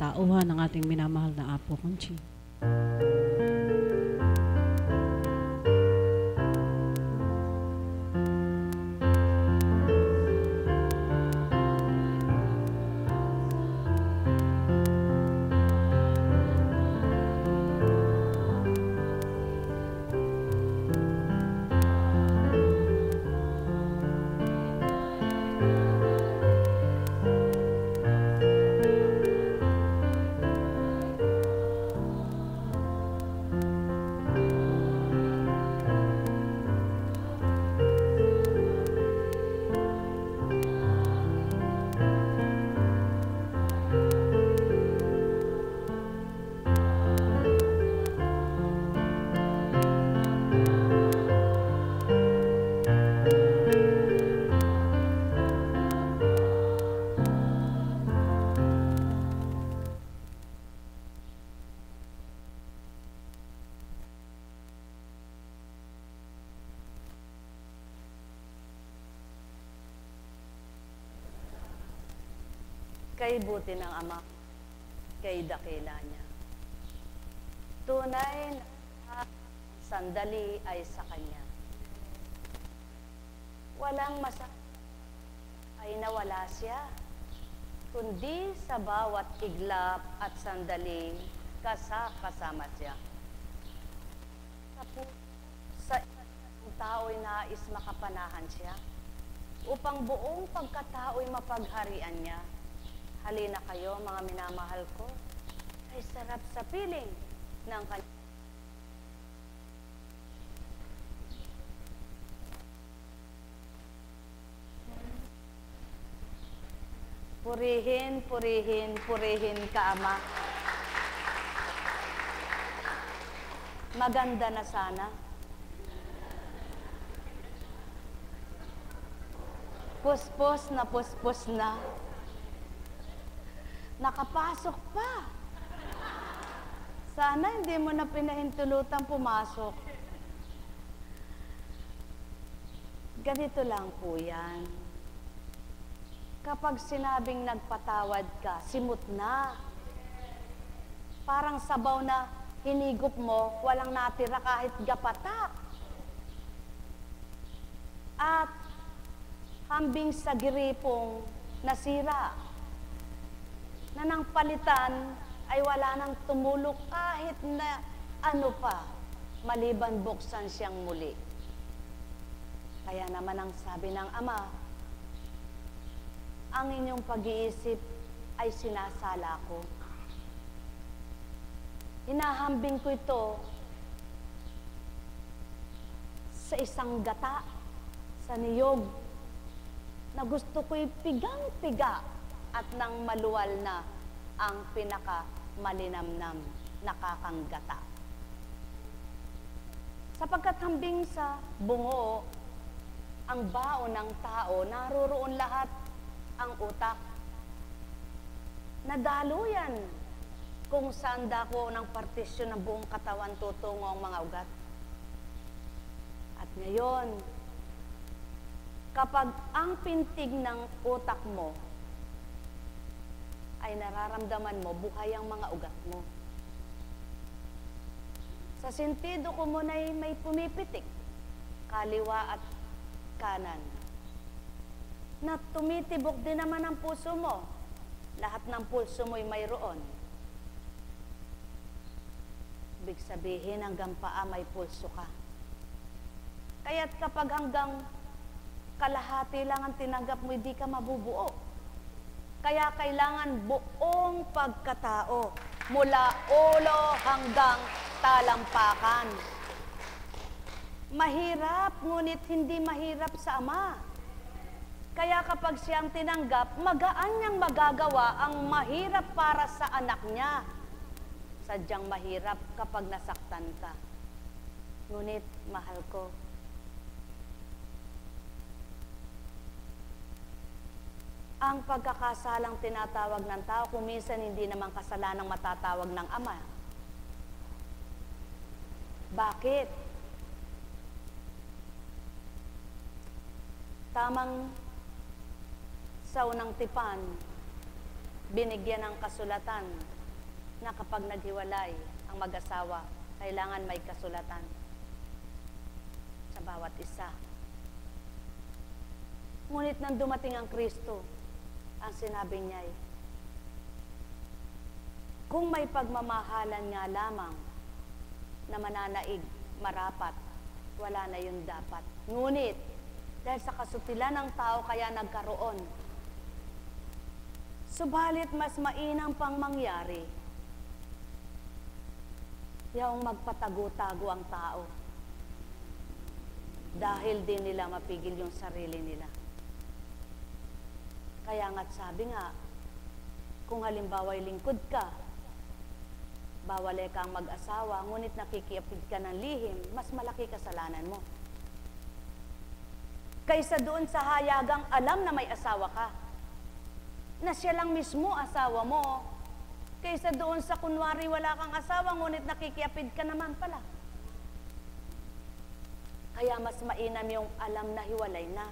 katauhan ng ating minamahal na Apo Conching. Kay buti ng Ama, kay dakila niya. Tunay na sandali ay sa Kanya. Walang ay nawala siya, kundi sa bawat iglap at sandali, kasama siya. Sa isang tao'y nais makapanahan siya, upang buong pagkatao'y mapagharian niya. Halina kayo, mga minamahal ko, ay sarap sa piling ng Kanya. Purihin, purihin, purihin ka, Ama. Maganda na sana. Puspos na. Nakapasok pa. Sana hindi mo na pinahintulutan pumasok. Ganito lang po yan. Kapag sinabing nagpatawad ka, simot na. Parang sabaw na hinigop mo, walang natira kahit gapatak. At hambing sa giripong nasira, na nang palitan ay wala nang tumulok kahit na ano pa, maliban buksan siyang muli. Kaya naman ang sabi ng Ama, ang inyong pag-iisip ay sinasala ko. Hinahambing ko ito sa isang gata, sa niyog, na gusto ko'y pigang-piga at nang maluwal na ang pinaka-malinamnam nakakanggata. Sapagkat hambing sa bungo, ang baon ng tao, naroroon lahat ang utak. Nadaluyan kung saan dako ng partisyon ng buong katawan tutungo ang mga ugat. At ngayon, kapag ang pintig ng utak mo ay nararamdaman mo, buhay ang mga ugat mo. Sa sentido ko mo na may pumipitik, kaliwa at kanan. Na tumitibok din naman ang puso mo. Lahat ng pulso mo'y mayroon. Ibig sabihin, hanggang paa may pulso ka. Kaya't kapag hanggang kalahati lang ang tinanggap mo, hindi ka mabubuo. Kaya kailangan buong pagkatao, mula ulo hanggang talampakan. Mahirap, ngunit hindi mahirap sa Ama. Kaya kapag siyang tinanggap, magaan niyang magagawa ang mahirap para sa anak niya. Sadyang mahirap kapag nasaktan ka. Ngunit, mahal ko, ang pagkakasalang tinatawag ng tao, kung minsan hindi naman kasalanang matatawag ng Ama. Bakit? Tamang sa unang tipan, binigyan ng kasulatan na kapag naghiwalay ang mag-asawa, kailangan may kasulatan sa bawat isa. Ngunit nang dumating ang Kristo, ang sinabi niya ay, kung may pagmamahalan nga lamang na mananaig, marapat, wala na yun dapat. Ngunit, dahil sa kasutilan ng tao kaya nagkaroon, subalit mas mainam pang mangyari, yung magpatago-tago ang tao. Dahil din nila mapigil yung sarili nila. Kaya nga't sabi nga, kung halimbawa ay lingkod ka, bawal kang mag-asawa, ngunit nakikiapid ka ng lihim, mas malaki kasalanan mo. Kaysa doon sa hayagang alam na may asawa ka, na siya lang mismo asawa mo, kaysa doon sa kunwari wala kang asawa, ngunit nakikiapid ka naman pala. Kaya mas mainam yung alam na hiwalay na,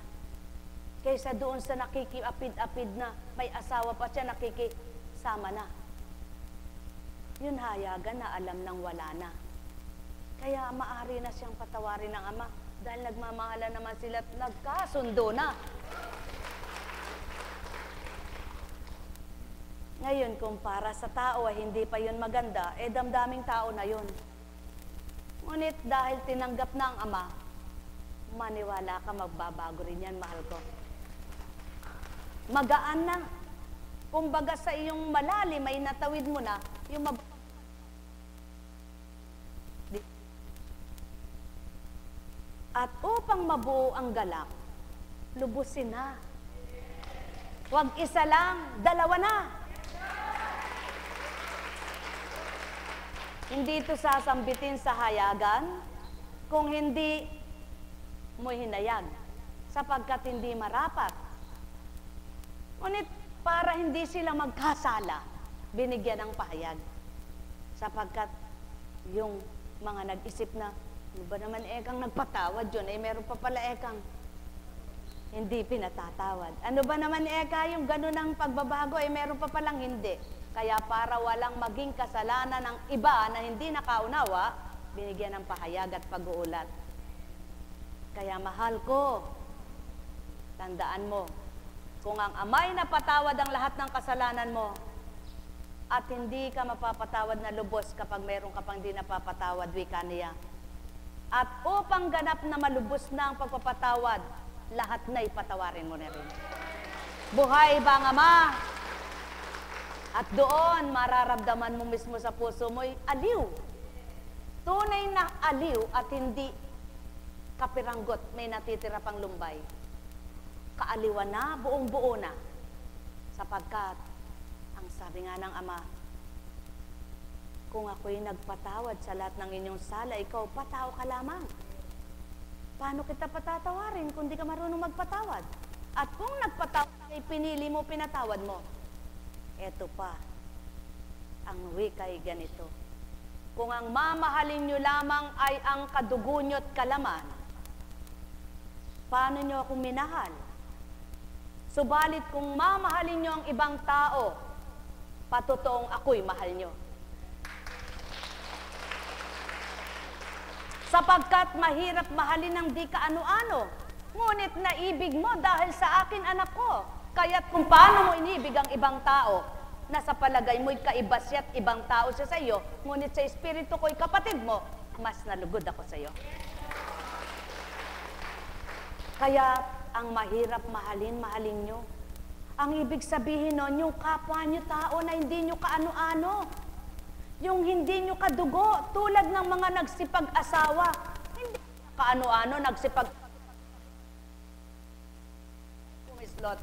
kaysa doon sa nakikiapid-apid na may asawa pa siya, nakikisama na. Yun hayagan na alam nang wala na. Kaya maaari na siyang patawarin ng ama dahil nagmamahala naman sila at nagkasundo na. Ngayon, kung para sa tao ay hindi pa yun maganda, damdaming tao na yun. Ngunit dahil tinanggap na ang ama, maniwala ka, magbabago rin yan, mahal ko. Magaan na. Kumbaga sa iyong malalim ay natawid mo na, yung at upang mabuo ang galak, lubusin na. Huwag isa lang, dalawa na. Hindi ito sasambitin sa hayagan kung hindi mo hinayag, sapagkat hindi marapat. Ngunit para hindi sila magkasala, binigyan ng pahayag. Sapagkat yung mga nag-isip na, ano ba naman ekang nagpatawad yun? Meron pa pala ekang hindi pinatatawad. Ano ba naman eka yung ganun ang pagbabago? Meron pa palang hindi. Kaya para walang maging kasalanan ng iba na hindi nakaunawa, binigyan ng pahayag at pag-uulat. Kaya mahal ko, tandaan mo, kung ang ama'y napatawad ang lahat ng kasalanan mo, at hindi ka mapapatawad na lubos kapag meron ka pang di napapatawad, wika niya. At upang ganap na malubos na ang pagpapatawad, lahat na ipatawarin mo na rin. Buhay ba ang ama? At doon, mararamdaman mo mismo sa puso mo'y aliw. Tunay na aliw at hindi kapiranggot, may natitira pang lumbay. Kaaliwan na, buong-buo na. Sapagkat, ang sabi nga ng ama, kung ako'y nagpatawad sa lahat ng inyong sala, ikaw, patao ka lamang. Paano kita patatawarin kung di ka marunong magpatawad? At kung nagpatawad, ay pinili mo, pinatawad mo. Eto pa, ang wika'y ganito. Kung ang mamahalin nyo lamang ay ang kadugo nyo't kalaman, paano nyo akong minahal? Subalit kung mamahalin nyo ang ibang tao, patotoong ako'y mahal nyo. Sapagkat mahirap mahalin ng di kaano-ano, ngunit naibig mo dahil sa akin, anak ko. Kaya't kung paano mo inibig ang ibang tao, nasa palagay mo'y kaiba siya at ibang tao siya sa iyo, ngunit sa espiritu ko'y kapatid mo, mas nalugod ako sa iyo. Kaya ang mahirap mahalin nyo. Ang ibig sabihin nun, yung kapwa nyo tao na hindi nyo kaano-ano. Yung hindi nyo kadugo, tulad ng mga nagsipag-asawa. Hindi kaano-ano, nagsipag... Kumislot.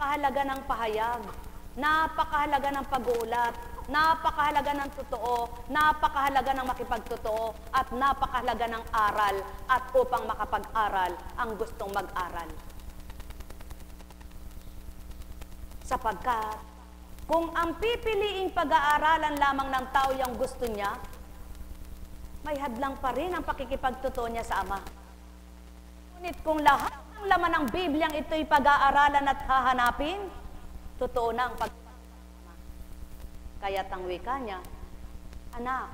Napakahalaga ng pahayag, napakahalaga ng pag-uulat, napakahalaga ng totoo, napakahalaga ng makipagtotoo, at napakahalaga ng aral, at upang makapag-aral ang gustong mag-aral. Sapagkat, kung ang pipiliing pag-aaralan lamang ng tao yung gusto niya, may hadlang pa rin ang pakikipagtotoo niya sa Ama. Ngunit kung lahat ng Ang laman ng Bibliang ito'y pag-aaralan at hahanapin, totoo na ang kaya't ang wika niya, anak,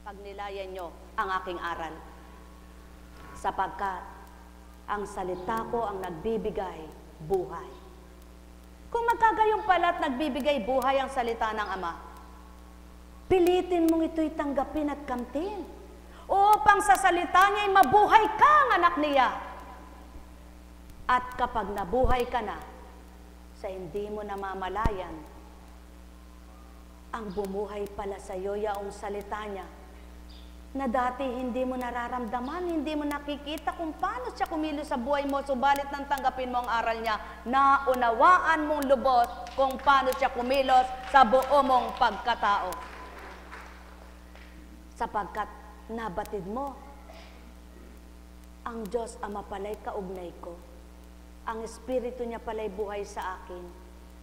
pagnilayan nyo ang aking aral, sapagkat ang salita ko ang nagbibigay buhay. Kung magkagayon pala at nagbibigay buhay ang salita ng Ama, pilitin mong ito'y tanggapin at kamtin upang sa salita niya'y mabuhay kang anak niya. At kapag nabuhay ka na, sa hindi mo namamalayan, ang bumuhay pala sa iyo yaong salita niya, na dati hindi mo nararamdaman, hindi mo nakikita kung paano siya kumilos sa buhay mo, subalit nang tanggapin mo ang aral niya, naunawaan mong lubos kung paano siya kumilos sa buo mong pagkatao. Sapagkat nabatid mo, ang Diyos Ama pala'y kaugnay ko, ang Espiritu niya pala'y buhay sa akin,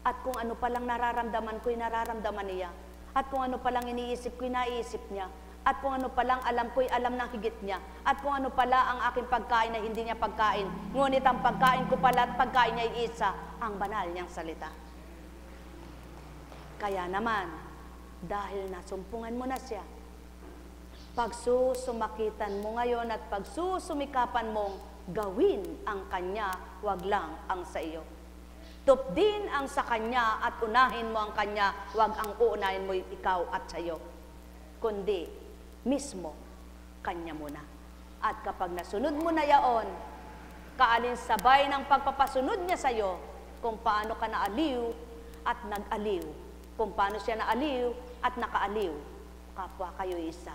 at kung ano palang nararamdaman ko'y nararamdaman niya, at kung ano palang iniisip ko'y naiisip niya, at kung ano palang alam ko'y alam ng higit niya, at kung ano pala ang aking pagkain na hindi niya pagkain, ngunit ang pagkain ko pala at pagkain niya ay isa, ang banal niyang salita. Kaya naman, dahil nasumpungan mo na siya, pagsusumakitan mo ngayon at pagsusumikapan mong gawin ang kanya, wag lang ang sa iyo. Tupdin ang sa kanya at unahin mo ang kanya, wag ang uunahin mo ikaw at sa iyo, kundi mismo kanya muna. At kapag nasunod mo na yaon, kaalinsabay ng pagpapasunod niya sa iyo, kung paano ka naaliw at nag-aliw, kung paano siya naaliw at nakaaliw, kapwa kayo isa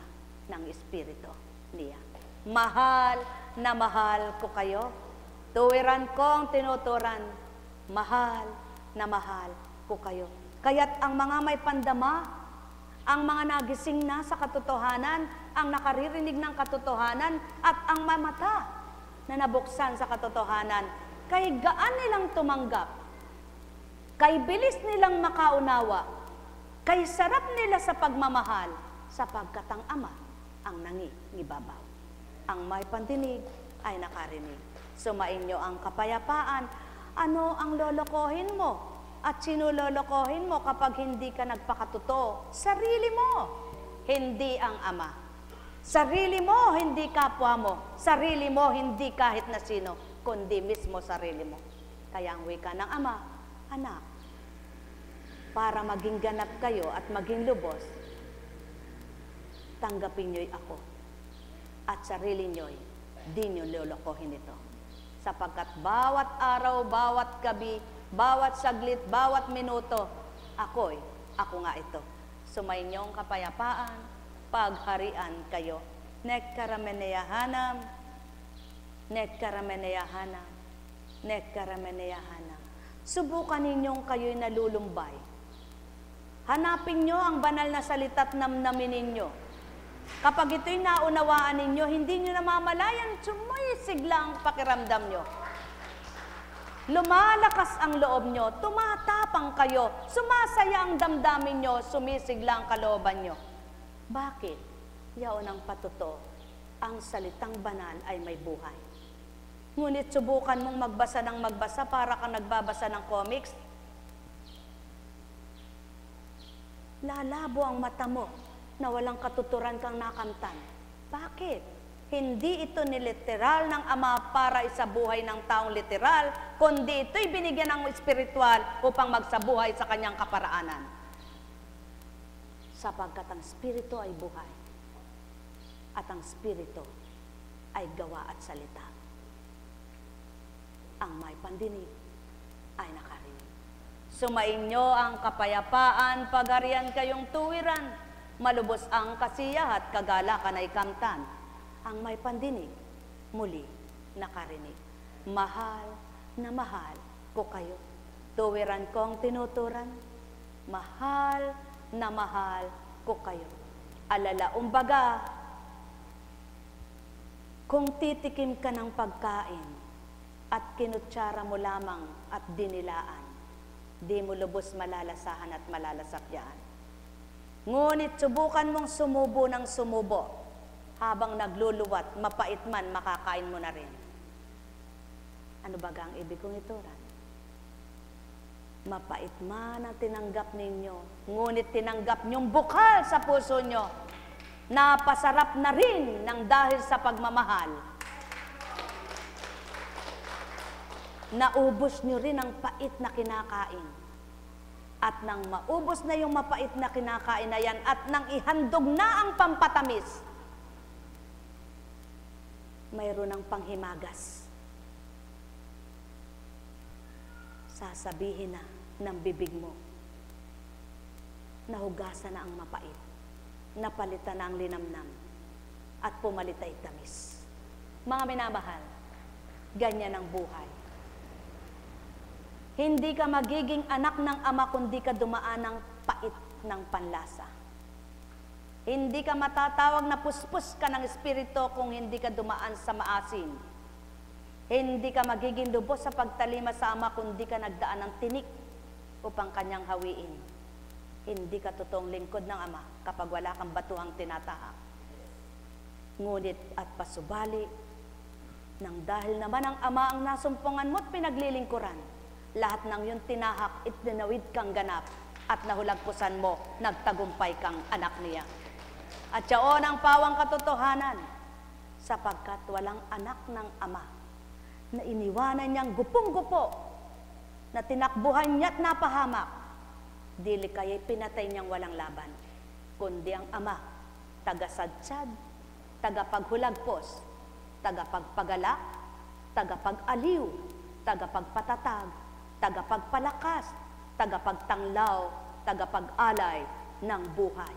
ng Espiritu niya. Mahal na mahal ko kayo, tuwiran kong tinuturan, mahal na mahal ko kayo. Kaya't ang mga may pandama, ang mga nagising na sa katotohanan, ang nakaririnig ng katotohanan, at ang mamata na nabuksan sa katotohanan, kay gaan nilang tumanggap, kay bilis nilang makaunawa, kay sarap nila sa pagmamahal, sapagkat ang Ama ang nangingibabaw. Ang may pandinig ay nakarinig. Sumainyo ang kapayapaan. Ano ang lolokohin mo? At sino lolokohin mo kapag hindi ka nagpakatotoo? Sarili mo, hindi ang Ama. Sarili mo, hindi kapwa mo. Sarili mo, hindi kahit na sino, kundi mismo sarili mo. Kaya ang wika ng Ama, anak, para maging ganap kayo at maging lubos, tanggapin niyo'y ako. At sarili niyo'y di niyo lolokohin ito. Sapagkat bawat araw, bawat gabi, bawat saglit, bawat minuto, ako nga ito. Sumainyong kapayapaan, pagharian kayo. Nekkarameneyahanam, nekkarameneyahanam, nekkarameneyahanam. Subukan ninyong kayo'y nalulumbay. Hanapin nyo ang banal na salita't namnamin ninyo. Kapag ito'y naunawaan ninyo, hindi nyo namamalayan, sumisigla ang pakiramdam nyo. Lumalakas ang loob nyo, tumatapang kayo, sumasaya ang damdamin nyo, sumisigla ang kalooban nyo. Bakit? Yaon ang patuto, ang salitang banal ay may buhay. Ngunit subukan mong magbasa ng magbasa para kang nagbabasa ng comics. Lalabo ang mata mo na walang katuturan kang nakamtan. Bakit? Hindi ito niliteral ng Ama para isabuhay ng taong literal, kundi ito'y binigyan ng espiritual upang magsabuhay sa kanyang kaparaanan. Sapagkat ang Espiritu ay buhay, at ang Espiritu ay gawa at salita. Ang may pandinig ay nakarinig. Sumainyo ang kapayapaan, pagharian kayong tuwiran, malubos ang kasiya at kagalakan ay kamtan. Ang may pandinig, muli nakarinig. Mahal na mahal ko kayo. Tuwiran kong tinuturan, mahal na mahal ko kayo. Alala, umbaga, kung titikim ka ng pagkain at kinutsara mo lamang at dinilaan, di mo lubos malalasahan at malalasakyan. Ngunit subukan mong sumubo ng sumubo, habang nagluluwat, mapait man, makakain mo na rin. Ano ba ang ibig kong ituran? Mapait man ang tinanggap ninyo, ngunit tinanggap niyong bukal sa puso nyo, napasarap na rin ng dahil sa pagmamahal. Naubos nyo rin ang pait na kinakain. At nang maubos na yung mapait na kinakain na yan, at nang ihandog na ang pampatamis, mayroon ng panghimagas. Sasabihin na ng bibig mo, nahugasan na ang mapait, napalitan na ang linamnam, at pumalit ay tamis. Mga minamahal, ganyan ang buhay. Hindi ka magiging anak ng Ama kundi ka dumaan ng pait ng panlasa. Hindi ka matatawag na puspos ka ng Espiritu kung hindi ka dumaan sa maasin. Hindi ka magiging lubos sa pagtalima sa Ama kundi ka nagdaan ng tinik upang kanyang hawiin. Hindi ka totoong lingkod ng Ama kapag wala kang batuhang tinatahak. Ngunit at pasubali, nang dahil naman ang Ama ang nasumpungan mo at pinaglilingkuran, lahat ng iyong tinahak, itinawid kang ganap, at nahulagpusan mo, nagtagumpay kang anak niya. At siyaon ang pawang katotohanan, sapagkat walang anak ng Ama na iniwanan niyang gupong-gupo, na tinakbuhan niya't napahamak, dili kaya'y pinatay niyang walang laban, kundi ang Ama, taga-sadtsad, taga-paghulagpos, taga-pagpagalak, taga-pag-aliw, taga-pagpatatag, taga-pagpalakas, taga-pagtanglaw, taga-pag-alay ng buhay.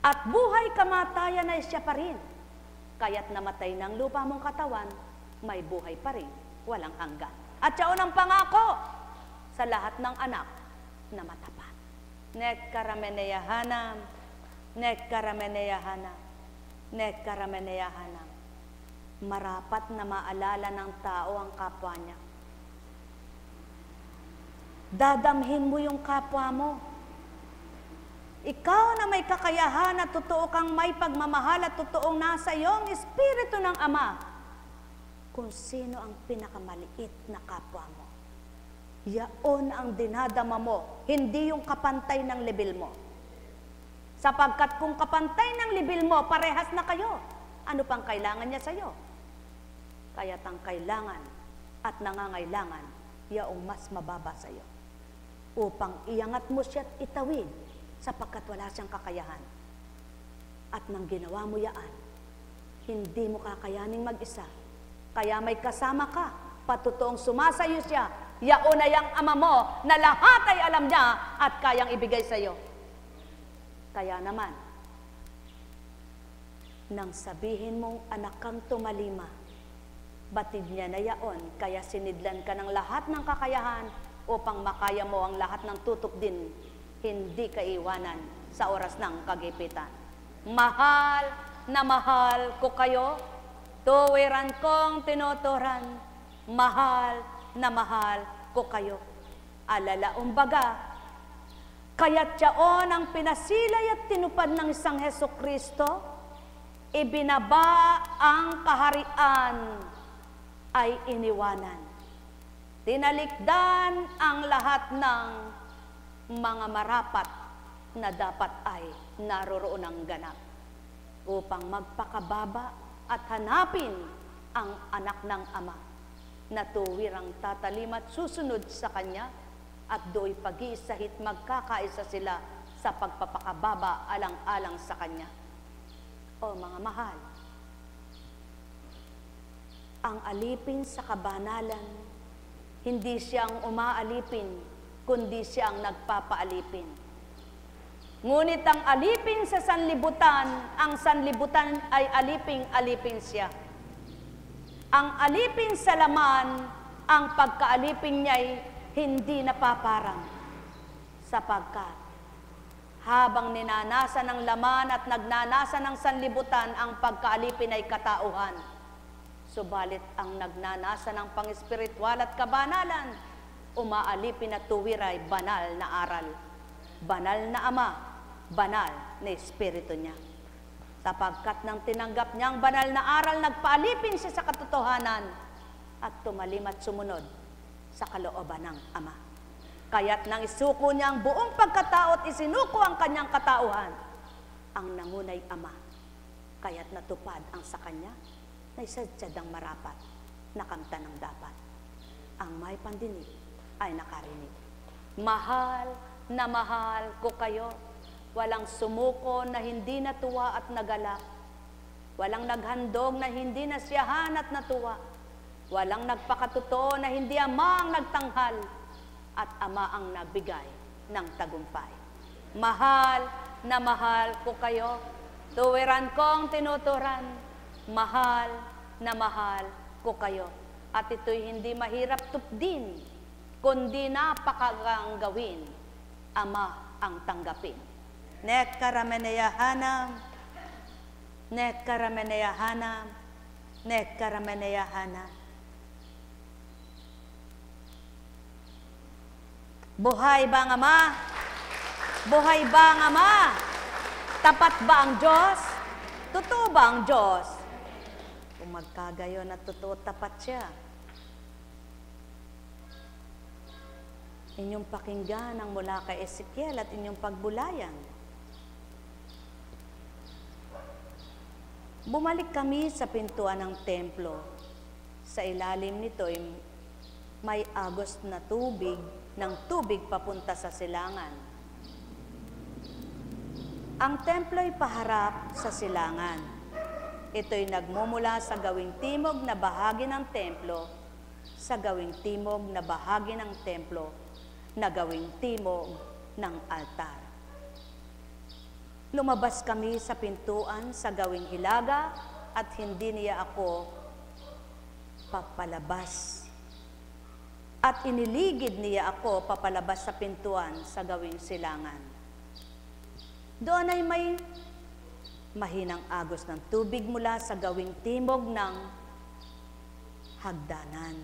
At buhay kamatayan ay siya pa rin. Kaya't namatay ng lupa mong katawan, may buhay pa rin, walang hanggan. At siya unang pangako sa lahat ng anak na matapat. Nek karameneyahanam, nek karameneyahanam, nek karameneyahanam. Marapat na maalala ng tao ang kapwa niya. Dadamhin mo yung kapwa mo. Ikaw na may kakayahan at totoo kang may pagmamahal at totoong nasa iyong Espiritu ng Ama, kung sino ang pinakamaliit na kapwa mo. Yaon ang dinadama mo, hindi yung kapantay ng level mo. Sapagkat kung kapantay ng level mo, parehas na kayo. Ano pang kailangan niya sa'yo? Kaya't ang kailangan at nangangailangan, yaong mas mababa sa'yo, upang iangat mo siya at itawid, sapagkat wala siyang kakayahan. At nang ginawa mo yaan, hindi mo kakayaning mag-isa. Kaya may kasama ka, patutoong sumasayo siya, yaon na yang Ama mo, na lahat ay alam niya at kayang ibigay sa'yo. Kaya naman, nang sabihin mong anak kang tumalima, batid niya na yaon, kaya sinidlan ka ng lahat ng kakayahan upang makaya mo ang lahat ng tutok din, hindi ka iwanan sa oras ng kagipitan. Mahal na mahal ko kayo, tuwiran kong tinuturan, mahal na mahal ko kayo. Alala umbaga, kaya't yaon ang pinasilay at tinupad ng isang Hesukristo, ibinaba ang kaharian ay iniwanan. Tinalikdan ang lahat ng mga marapat na dapat ay naroroon ang ganap upang magpakababa at hanapin ang anak ng Ama na tuwirang tatalim at susunod sa Kanya at do'y pag-iisahit magkakaisa sila sa pagpapakababa alang-alang sa Kanya. O mga mahal, ang alipin sa kabanalan, hindi siyang umaalipin, kundi siyang nagpapaalipin. Ngunit ang alipin sa sanlibutan, ang sanlibutan ay aliping-alipin siya. Ang alipin sa laman, ang pagkaalipin niya'y hindi napaparang. Sapagkat habang ninanasan ng laman at nagnanasa ng sanlibutan, ang pagkaalipin ay katauhan. Subalit ang nagnanasa ng pang-espiritual at kabanalan, umaalipin at tuwiray banal na aral, banal na Ama, banal na Espiritu niya. Sapagkat nang tinanggap niya ang banal na aral, nagpaalipin siya sa katotohanan at tumalim at sumunod sa kalooban ng Ama. Kaya't nang isuko niya ang buong pagkatao at isinuko ang kanyang katauhan, ang nangunay Ama, kaya't natupad ang sa kanya na isadyadang marapat na kamta ng dapat. Ang may pandinig ay nakarinig. Mahal na mahal ko kayo. Walang sumuko na hindi natuwa at nagalak. Walang naghandog na hindi nasiyahan at natuwa. Walang nagpakatotoo na hindi Ama ang nagtanghal at Ama ang nagbigay ng tagumpay. Mahal na mahal ko kayo. Tuwiran kong tinuturan. Mahal na mahal ko kayo. At ito'y hindi mahirap tupdin, kundi napakagang gawin. Ama ang tanggapin. Nek karameneyahanam, nek karameneyahanam, nek karameneyahanam. Buhay ba ang Ama? Buhay ba ang Ama? Tapat ba ang Diyos? Totoo ba ang Diyos? Kung magkagayon at totoo, tapat siya. Inyong pakinggan ang mula kay Ezekiel at inyong pagbulayan. Bumalik kami sa pintuan ng templo. Sa ilalim nito ay may agos na tubig, ng tubig papunta sa silangan. Ang templo ay paharap sa silangan. Ito'y nagmumula sa gawing timog na bahagi ng templo, sa gawing timog na bahagi ng templo, na gawing timog ng altar. Lumabas kami sa pintuan sa gawing hilaga at hindi niya ako papalabas. At iniligid niya ako papalabas sa pintuan sa gawing silangan. Doon ay may mahinang agos ng tubig mula sa gawing timog ng hagdanan.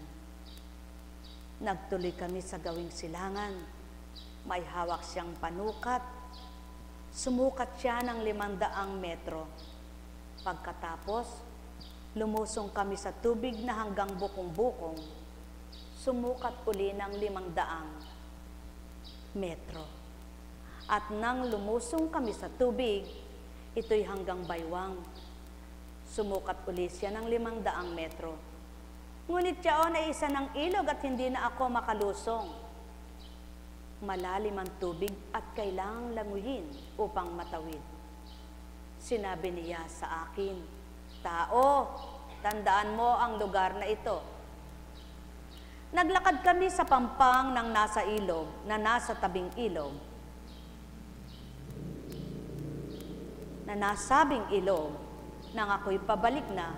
Nagtuloy kami sa gawing silangan. May hawak siyang panukat. Sumukat siya ng 500 metro. Pagkatapos, lumusong kami sa tubig na hanggang bukong-bukong. Sumukat uli ng 500 metro. At nang lumusong kami sa tubig, ito'y hanggang baywang. Sumukat uli siya ng 500 metro. Ngunit siyaon ay isa ng ilog at hindi na ako makalusong. Malalim ang tubig at kailangang languyin upang matawid. Sinabi niya sa akin, "Tao, tandaan mo ang lugar na ito." Naglakad kami sa pampang ng nasa ilog, na nasa tabing ilog. Na nasabing ilog, nang ako'y pabalik na,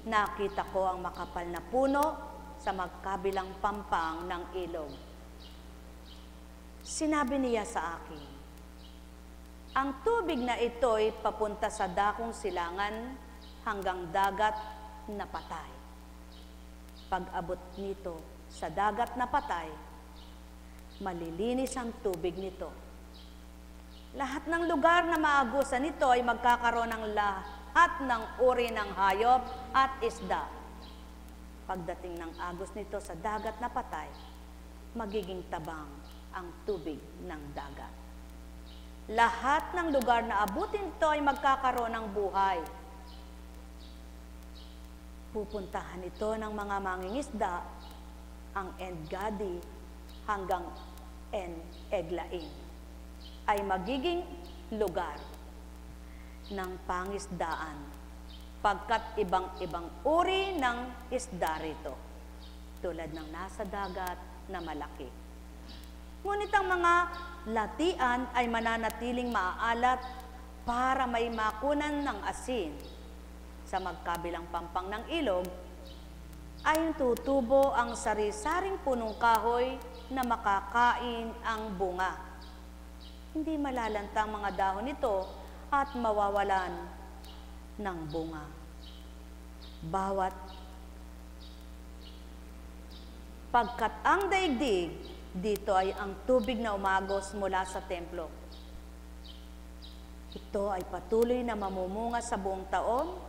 nakita ko ang makapal na puno sa magkabilang pampang ng ilog. Sinabi niya sa akin, ang tubig na ito'y papunta sa dakong silangan hanggang dagat na patay. Pag-abot nito sa dagat na patay, malilinis ang tubig nito. Lahat ng lugar na maagusan nito ay magkakaroon ng lahat ng uri ng hayop at isda. Pagdating ng agos nito sa dagat na patay, magiging tabang ang tubig ng dagat. Lahat ng lugar na abutin ito ay magkakaroon ng buhay. Pupuntahan ito ng mga mangingisda, ang En-Gadi hanggang En-Eglaim ay magiging lugar ng pangisdaan, pagkat ibang-ibang uri ng isda rito, tulad ng nasa dagat na malaki. Ngunit ang mga latian ay mananatiling maaalat para may makunan ng asin. Sa magkabilang pampang ng ilog ay tutubo ang sari-saring punong kahoy na makakain ang bunga. Hindi malalanta ang mga dahon nito at mawawalan ng bunga. Bawat pagkat ang daigdig, dito ay ang tubig na umagos mula sa templo. Ito ay patuloy na mamumunga sa buong taon.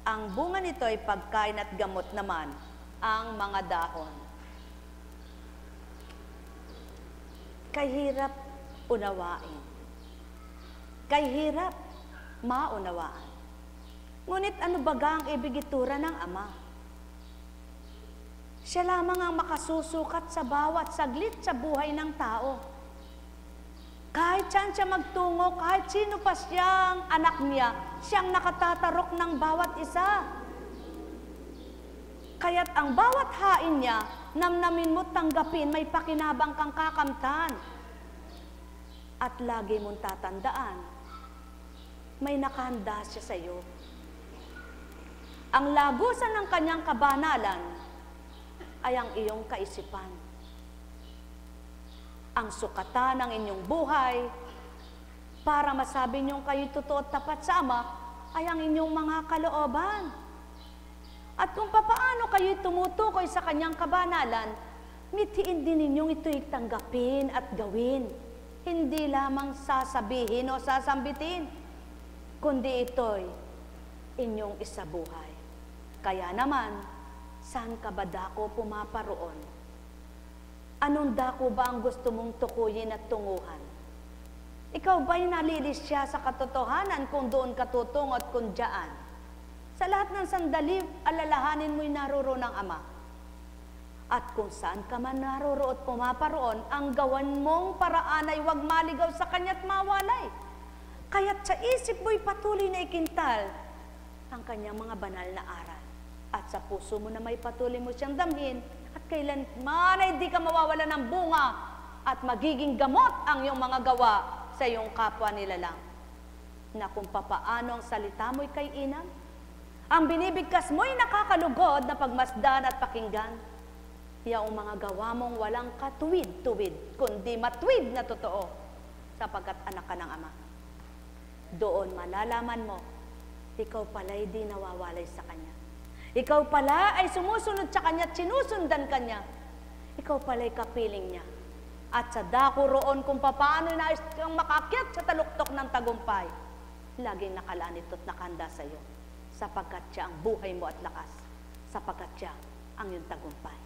Ang bunga nito ay pagkain at gamot naman ang mga dahon. Kahirap unawain. Kahirap maunawaan. Ngunit ano baga ang ibigitura ng Ama? Siya lamang ang makasusukat sa bawat saglit sa buhay ng tao. Kahit saan siya magtungo, kahit sino pa siyang anak niya, siyang nakatatarok ng bawat isa. Kaya't ang bawat hain niya, namnamin mo tanggapin, may pakinabang kang kakamtan. At lagi mong tatandaan, may nakahanda siya sa iyo. Ang lagusan ng kanyang kabanalan ay ang iyong kaisipan. Ang sukatan ng inyong buhay para masabi niyong kayo totoo at tapat sa Ama ay ang inyong mga kalooban. At kung papaano kayo tumutukoy sa kanyang kabanalan, mitiin din ninyong ito'y tanggapin at gawin. Hindi lamang sasabihin o sasambitin, kundi ito'y inyong isabuhay. Kaya naman, saan ka ba dako pumaparoon? Anong dako ba ang gusto mong tukuyin at tunguhan? Ikaw ba'y nalilis siya sa katotohanan kung doon ka tutungo at kung diyaan? Sa lahat ng sandali, alalahanin mo'y naroroon ng Ama. At kung saan ka man naroroon at pumaparoon, ang gawan mong paraan ay huwag maligaw sa kanya't mawalay. Kaya't sa isip mo'y patuloy na ikintal ang kanyang mga banal na aral. At sa puso mo na may patuloy mo siyang damhin, at kailanman ay di ka mawawala ng bunga at magiging gamot ang iyong mga gawa sa iyong kapwa nilalang. Na kung papaano ang salita mo'y kay inang, ang binibigkas mo'y nakakalugod na pagmasdan at pakinggan, yaong mga gawa mong walang katuwid-tuwid, kundi matuwid na totoo, sapagkat anak ka ng Ama. Doon malalaman mo, ikaw pala'y di nawawalay sa Kanya. Ikaw pala ay sumusunod sa Kanya at sinusundan Kanya. Ikaw pala'y kapiling Niya. At sa dako roon kung paano nais kang makakyat sa taluktok ng tagumpay, laging nakalaan ito't nakahanda sa iyo, sapagkat siya ang buhay mo at lakas, sapagkat siya ang iyong tagumpay.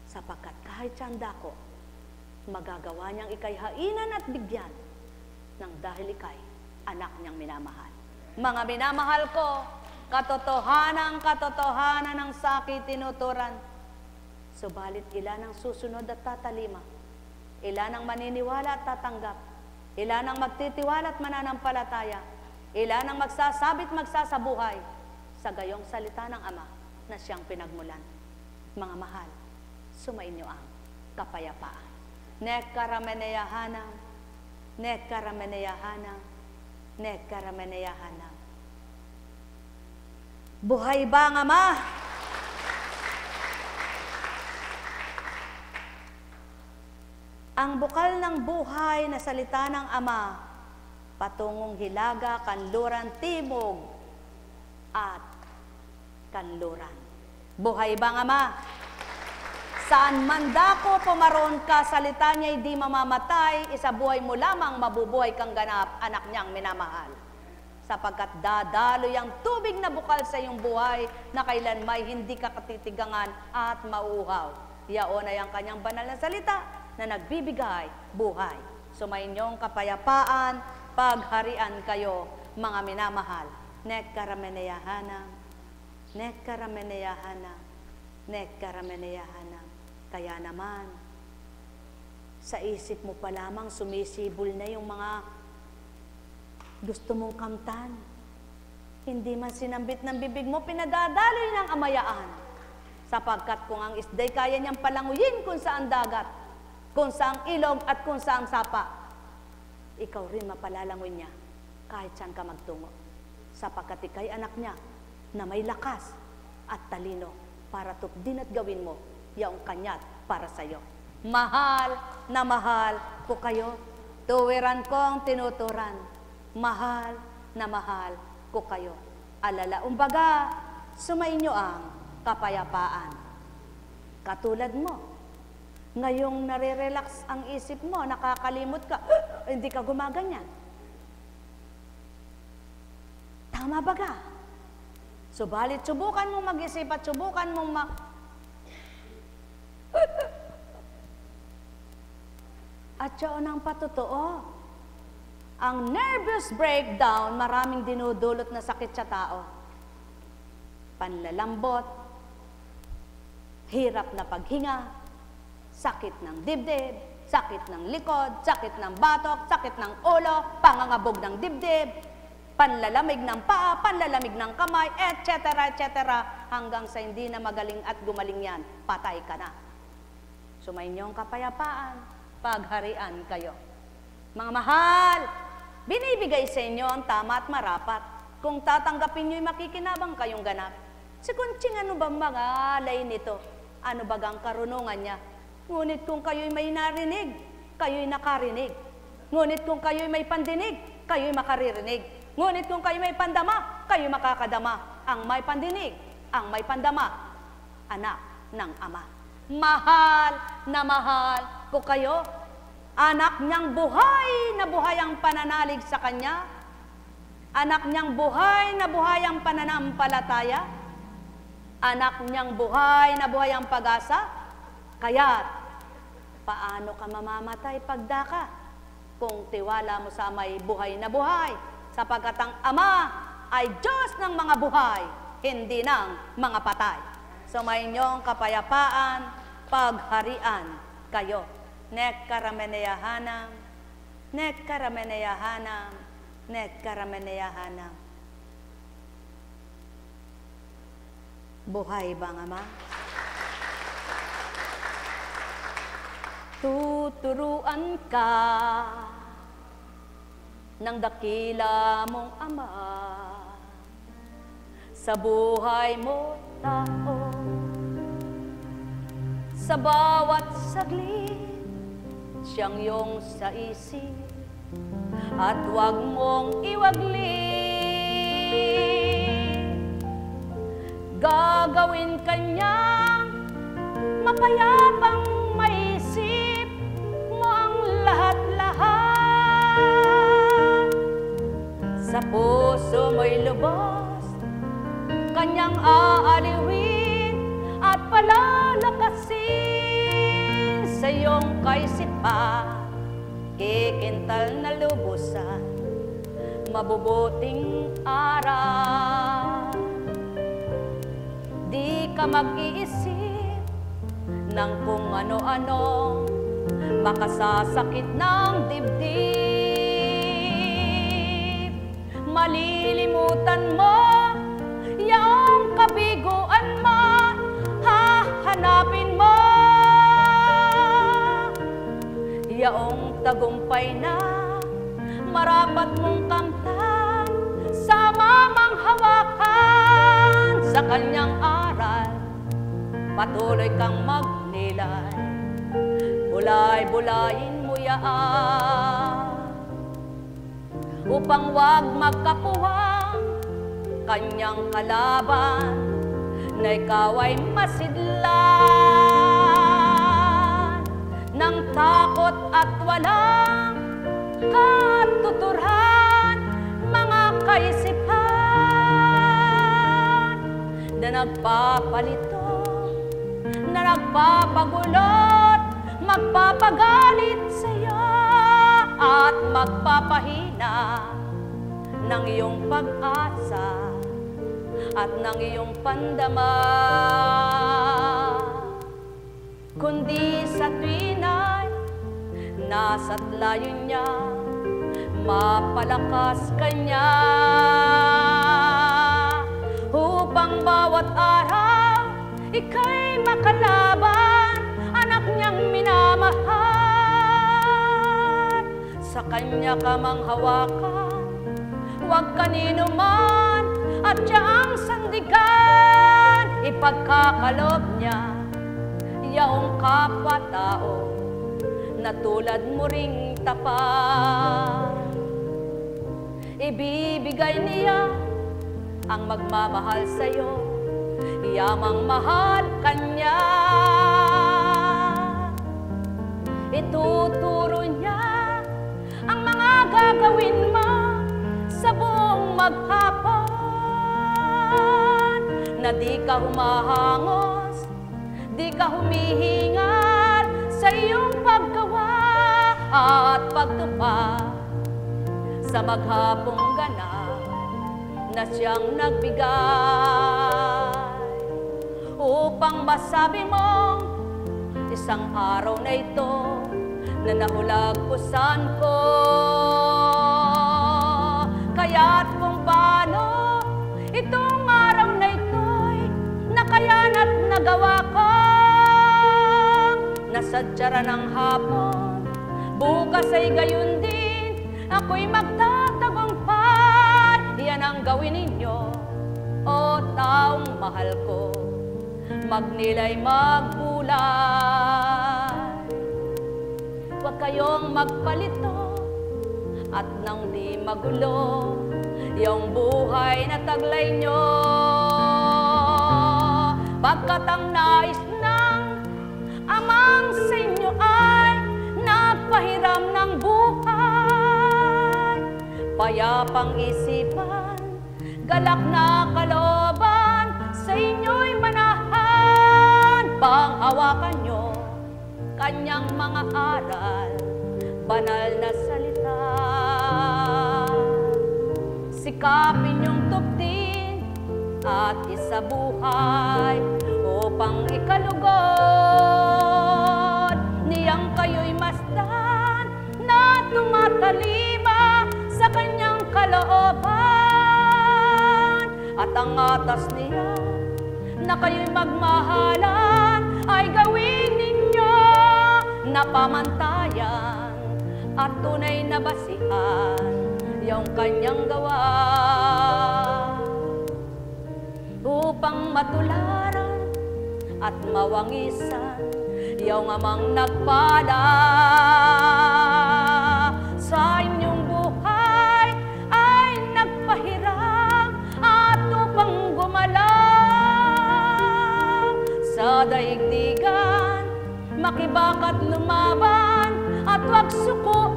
Sapagkat kahit siya ang dako, magagawa niyang ikay hainan at bigyan ng dahil ikay anak niyang minamahal. Mga minamahal ko, katotohanan ng sakit tinuturan. Subalit ilan ang susunod at tatalima, ilan ang maniniwala at tatanggap, ilan ang magtitiwala at mananampalataya, ilan ang magsasabit magsasabuhay sa gayong salita ng Ama na siyang pinagmulan. Mga mahal, sumainyo ang kapayapaan. Nekkarameneyahanam, nekkarameneyahanam, nekkarameneyahanam. Buhay ba ang Ama? Ang bukal ng buhay na salita ng Ama, patungong Hilaga, Kanluran, Timog, at Kanluran. Buhay ba ang Ama? Saan man dako pumaroon ka, salita niya'y di mamamatay, isabuhay mo lamang mabubuhay kang ganap, anak niyang minamahal. Sapagkat dadaloy ang tubig na bukal sa iyong buhay na kailanmay hindi ka katitigangan at mauuhaw. Yaon ay ang kanyang banal na salita na nagbibigay buhay. Sumainyong kapayapaan, pagharian kayo, mga minamahal. Nekkarameneyahanam, nekkarameneyahanam, nekkarameneyahanam. Kaya naman, sa isip mo pa lamang sumisibol na yung mga gusto mong kamtan. Hindi man sinambit ng bibig mo, pinadadaloy ng amayaan. Sapagkat kung ang isday kaya niyang palanguyin kung saan dagat, kung saan ilog at kung saan sapa, ikaw rin mapalalangoy niya kahit saan ka magtungo. Sapagkat ikay anak niya na may lakas at talino para tupdin at gawin mo yaong kanya't para sa'yo. Mahal na mahal ko kayo, tuwiran kong tinuturan. Mahal na mahal ko kayo. Alala, umbaga, sumainyo ang kapayapaan. Katulad mo, Ngayong nare-relax ang isip mo, nakakalimot ka, hindi ka gumaganyan. Tama ba ka? Subalit, subukan mong mag-isip at subukan mong At yun ang patotoo. Ang nervous breakdown, maraming dinudulot na sakit sa tao. Panlalambot, hirap na paghinga, sakit ng dibdib, sakit ng likod, sakit ng batok, sakit ng ulo, pangangabog ng dibdib, panlalamig ng paa, panlalamig ng kamay, etc., etc., hanggang sa hindi na magaling at gumaling yan, patay ka na. Sumainyong kapayapaan, pagharian kayo. Mga mahal, binibigay sa inyo ang tama at marapat. Kung tatanggapin nyo'y makikinabang kayong ganap. Si Kunching, ano ba mga alay nito? Ano bagang karunungan niya? Ngunit kung kayo'y may narinig, kayo'y nakarinig. Ngunit kung kayo'y may pandinig, kayo'y makaririnig. Ngunit kung kayo'y may pandama, kayo'y makakadama. Ang may pandinig, ang may pandama, anak ng Ama. Mahal na mahal ko kayo. Anak niyang buhay na buhay ang pananalig sa Kanya. Anak niyang buhay na buhay ang pananampalataya. Anak niyang buhay na buhay ang pag-asa. Kaya't, paano ka mamamatay pagdaka? Kung tiwala mo sa may buhay na buhay, sapagkat ang Ama ay Diyos ng mga buhay, hindi ng mga patay. Sumayinyong kapayapaan, pagharian kayo. Nekkarameneyahanam, nekkarameneyahanam, nekkarameneyahanam. Buhay bang Ama? Tuturuan ka ng dakila mong Ama sa buhay mo tao. Sa bawat saglit, siyang iyong sa isip, at huwag mong iwaglit. Gagawin kanyang mapayapang maisip mo ang lahat-lahat. Sa puso mo'y lubos, kanyang aaliwin at palalakasin sa iyong kaisipan. Kikintal na lubusan, mabubuting araw. Di ka mag-iisip ng kung ano-ano, makasasakit ng dibdib. Malilimutan mo yaong kabiguan mo, hahanapin mo yaong tagumpay na marapat mong kamtan, sa mamang hawakan sa kanyang aral. Patuloy kang magnilay, bulay-bulayin mo yaan, upang wag magkapuwang kanyang kalaban, na ikaw ay masidlan ng takot at walang katuturan, mga kaisipan na nagpapalito, na nagpapagulot, magpapagalit sa iyo at magpapahina ng iyong pag-asa at ng iyong pandama. Kundi sa tuwina'y nasa't layo niya, mapalakas kanya, upang bawat araw ika'y makalaban, anak niyang minamahal. Sa kanya ka mang hawakan, huwag kanino man, at siya ang sandigan, ipagkakalob niya yaong kapwa-tao na tulad mo ring tapat. Ibibigay niya ang magmamahal sa'yo, yamang mahal kanya. Ituturo niya ang mga gagawin mo sa buong maghapon, na di ka humahangos, di ka humihingal sa iyong paggawa at pagtupad sa maghapong ganap na siyang nagbigay, upang masabi mong isang araw na ito na nahulagpusan ko. Kaya't kung paano itong araw na ito'y nakayan at nagawa ko, nasadyara ng hapon, bukas ay gayon din, ako'y magtatagumpay. Yan ang gawin ninyo, o taong mahal ko, magnilay magbulay. Huwag kayong magpalito at nang di magulo yung buhay na taglay nyo, pagkat ang nais ng Amang sa inyo ay nagpahiram ng buhay, payapang isipan, galak na kalooban, sa inyo'y manahan. Panghawakan nyo kanyang mga aral, banal na salita. Sikapin yung tuptin at isabuhay upang ikalugod niyang kayo'y masdan na tumatalima sa kanyang kalooban. At ang atas niya na kayo'y magmahalan ay gawin ninyo na pamantayan at tunay na basihan yung kanyang gawa, upang matularan at mawangisan yung Amang nagpala sa inyong buhay ay nagpahiram at upang gumalaw sa daigdigan, makibakat lumaban at wag sukuan.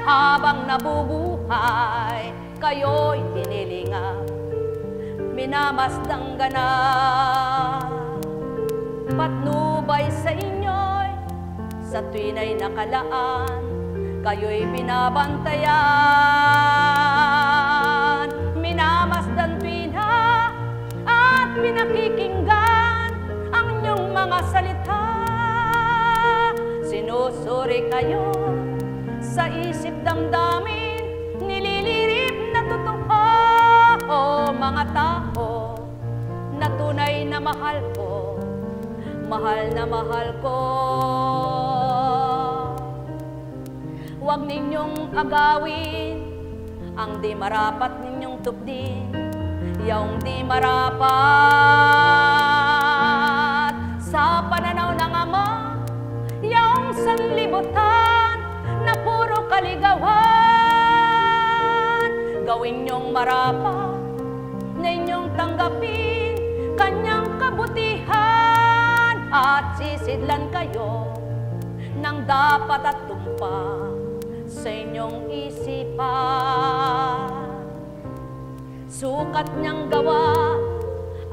Habang nabubuhay kayo'y tinilingap, minamasdang ganap, patnubay sa inyo'y sa tuwina'y nakalaan, kayo'y binabantayan, minamasdan tuwina at pinakikinggan ang inyong mga salita. Sinusuri kayo sa isip damdamin, nililirip na totoo, o mga tao na tunay na mahal ko, mahal na mahal ko. Huwag ninyong agawin ang di marapat ninyong tupdin, yung di marapat sa pananaw ng Ama, yung sanlibutan na puro kaligawan. Gawin niyong marapat na inyong tanggapin kanyang kabutihan, at sisidlan kayo ng dapat at tumpa sa inyong isipan. Sukat niyang gawa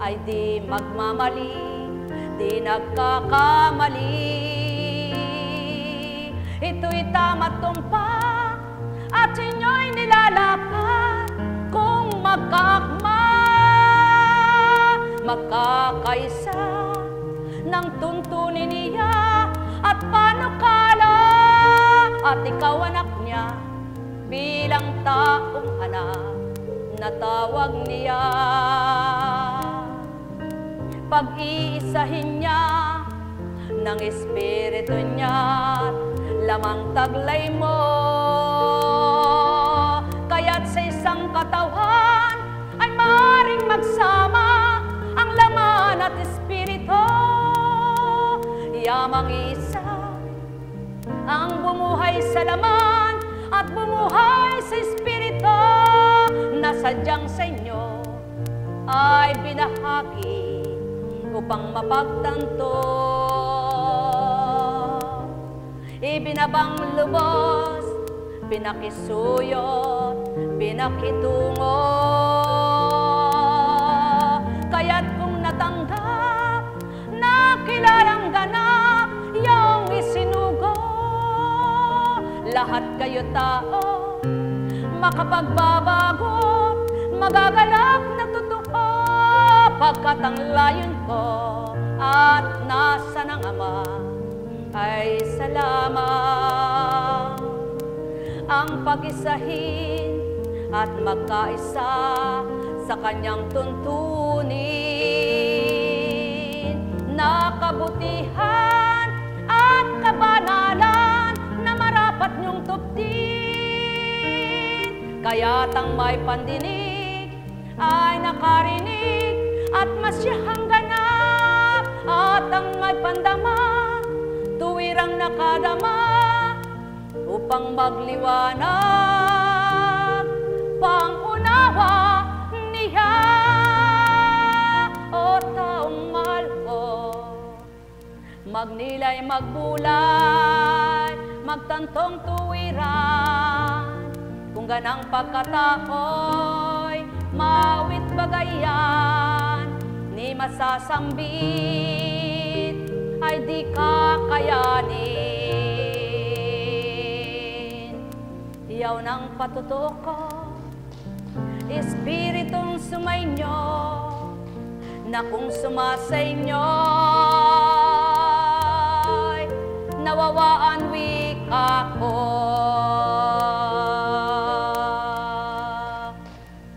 ay di magmamali, di nagkakamali. Ito'y tama't tumpa at inyo'y nilalakad kung magkakma, magkakaisa ng tuntunin niya at panukala, at ikaw anak niya bilang taong anak na tawag niya. Pag-iisahin niya ng Espiritu niya lamang taglay mo, kaya't sa isang katawan ay maaaring magsama ang laman at espiritu. Yamang isa ang bumuhay sa laman at bumuhay sa espiritu, na sadyang sa inyo ay binahagi upang mapagtanto. ibinabang lubos, pinakisuyot, pinakitungo. Kaya't kung natanggap, nakilalang ganap, yung isinugo, lahat kayo tao, makapagbabago, magagalak na totoo, pagkat ang layon ko at nasa ng Ama ay salamat. Ang pag-isahin at magkaisa sa kanyang tuntunin, na kabutihan at kabanalan na marapat niyong tuptin. Kaya't ang may pandinig ay nakarinig at masyahang ganap, at ang may pandama tuwirang nakadama upang magliwanag pangunawa niya. O taong mahal ko, magnilay, magbulay, magtantong tuwiran, kung ganang pagkatao'y mawit bagayan, ni masasambit ay di kakayanin. Iyaw ng patutuo ko, Espiritong sumainyo, na kung sumasa inyo'y nawawaan wika ko.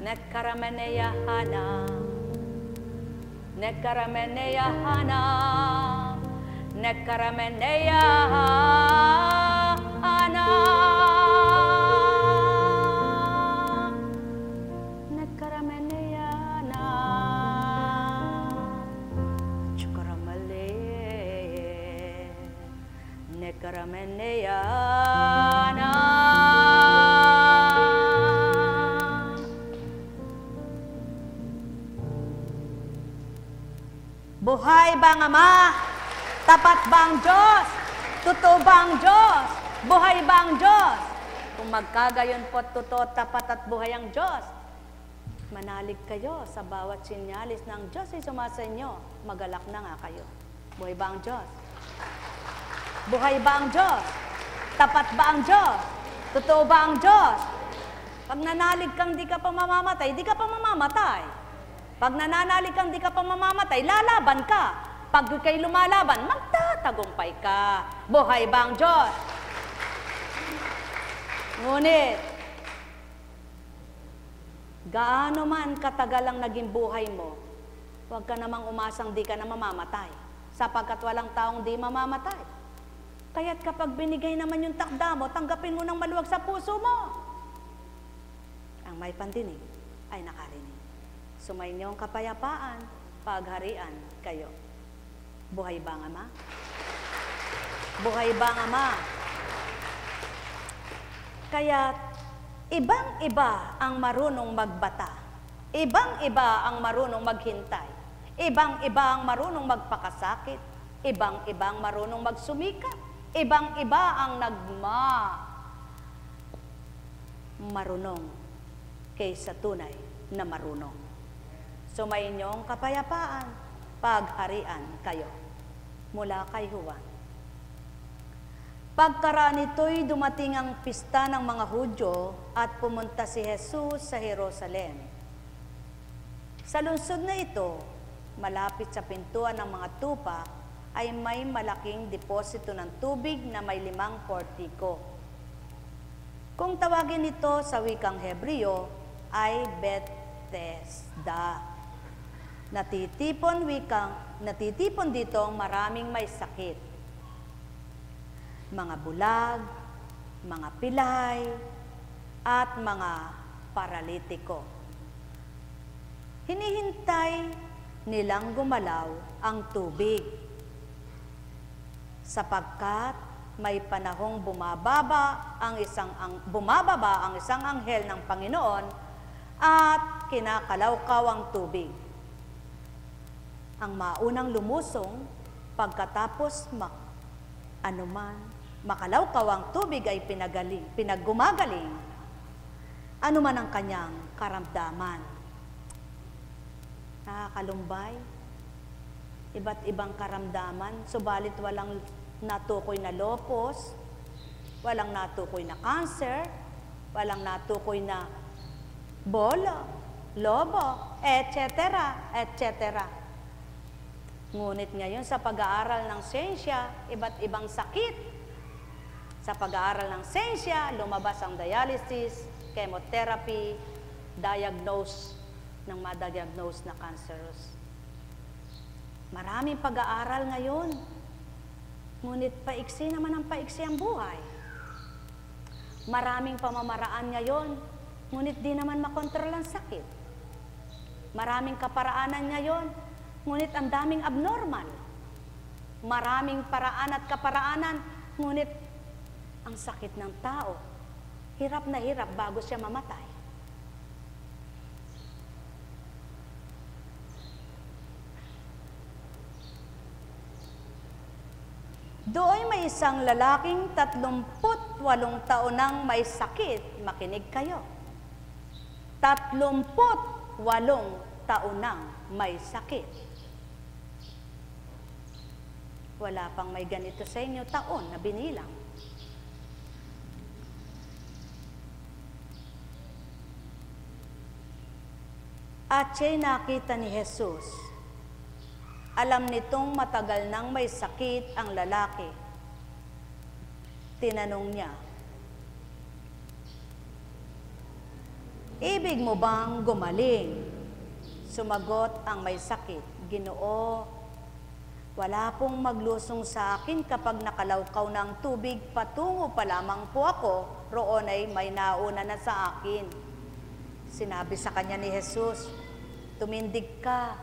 Nekkarameneyahana, nekkarameneyahana, nekkarameneyahana, nekkarameneyahana, chukaramale, nekkarameneyahana. Buhay ba ang Ama? Tapat ba ang Diyos? Totoo ba ang Diyos? Buhay ba ang Diyos? Kung magkagayon po't totoo, tapat at buhay ang Diyos, manalig kayo sa bawat sinyalis ng Diyos ay sumasa inyo. Magalak na nga kayo. Buhay ba ang Diyos? Buhay ba ang Diyos? Tapat ba ang Diyos? Totoo ba ang Diyos? Pag nanalig kang di ka pa mamamatay, di ka pa mamamatay. Pag nananalig kang di ka pa mamamatay, lalaban ka. Pag kay lumalaban, magtatagumpay ka. Buhay ba ang Diyos? Ngunit, gaano man katagal ang naging buhay mo, huwag ka namang umasang di ka na mamamatay, sapagkat walang taong di mamamatay. Kaya't kapag binigay naman yung takda mo, tanggapin mo ng maluwag sa puso mo. Ang may pandinig ay nakarinig. Sumainyo ang kapayapaan, pagharian kayo. Buhay ba ang Ama? Buhay ba ang Ama? Kaya ibang-iba ang marunong magbata. Ibang-iba ang marunong maghintay. Ibang-iba ang marunong magpakasakit. Ibang-iba ang marunong magsumikat. Ibang-iba ang marunong kaysa tunay na marunong. Sumainyong kapayapaan, pagharian kayo. Mula kay Juan. Pagkaraan nito'y dumating ang pista ng mga Hudyo at pumunta si Jesus sa Jerusalem. Sa lungsod na ito, malapit sa pintuan ng mga tupa, ay may malaking deposito ng tubig na may 5 portiko. Kung tawagin ito sa wikang Hebreo, ay Bethesda. Natitipon dito ang maraming may sakit. Mga bulag, mga pilay, at mga paralitiko. Hinihintay nilang gumalaw ang tubig, sapagkat may panahong bumababa ang isang anghel ng Panginoon at kinakalawkaw ang tubig. Ang maunang lumusong pagkatapos anuman Makalawkaw ang tubig ay pinaggumagaling, ano man ang kanyang karamdaman. Nakakalumbay, iba't ibang karamdaman, subalit walang natukoy na lupus, walang natukoy na cancer, walang natukoy na bolo, lobo, etc., etc. Ngunit ngayon sa pag-aaral ng siyensya, iba't ibang sakit. Sa pag-aaral ng siyensya, lumabas ang dialysis, chemotherapy, ma-diagnose na cancerous. Maraming pag-aaral ngayon. Ngunit paiksi naman ang paiksi ang buhay. Maraming pamamaraan ngayon, ngunit di naman makontrol ang sakit. Maraming kaparaanan ngayon, ngunit ang daming abnormal. Maraming paraan at kaparaanan, ngunit ang sakit ng tao, hirap na hirap bago siya mamatay. Doon may isang lalaking 38 taon nang may sakit. Makinig kayo. 38 taon nang may sakit. Wala pang may ganito sa inyo taon na binilang. At siya'y nakita ni Jesus. Alam nitong matagal nang may sakit ang lalaki. Tinanong niya, "Ibig mo bang gumaling?" Sumagot ang may sakit, "Ginoo, wala pong maglusong sa akin kapag nakalawkaw ng tubig, patungo pa lamang po ako, roon ay may nauna na sa akin." Sinabi sa kanya ni Jesus, "Tumindig ka.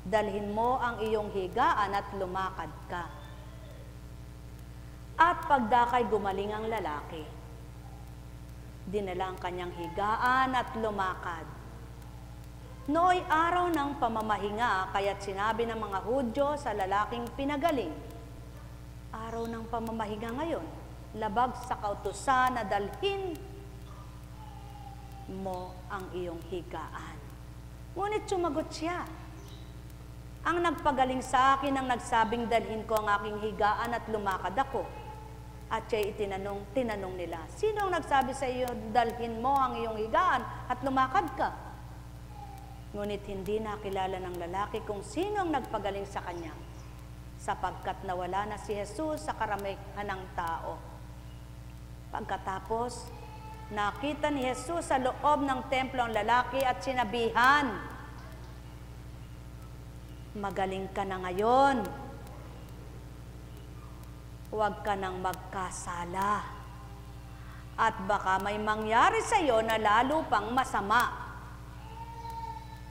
Dalhin mo ang iyong higaan at lumakad ka." At pagdakay gumaling ang lalaki. Dinala ang kanyang higaan at lumakad. Nooy araw ng pamamahinga, kaya't sinabi ng mga Hudyo sa lalaking pinagaling, "Araw ng pamamahinga ngayon, labag sa kautusan na dalhin mo ang iyong higaan." Ngunit sumagot siya, "Ang nagpagaling sa akin ang nagsabing dalhin ko ang aking higaan at lumakad ako." At siya'y tinanong nila, "Sino ang nagsabi sa iyo, dalhin mo ang iyong higaan at lumakad ka?" Ngunit hindi nakilala ng lalaki kung sino ang nagpagaling sa kanya, sapagkat nawala na si Jesus sa karamihan ng tao. Pagkatapos, nakita ni Jesus sa loob ng templo ang lalaki at sinabihan, "Magaling ka na ngayon. Huwag ka nang magkasala. At baka may mangyari sa iyo na lalo pang masama."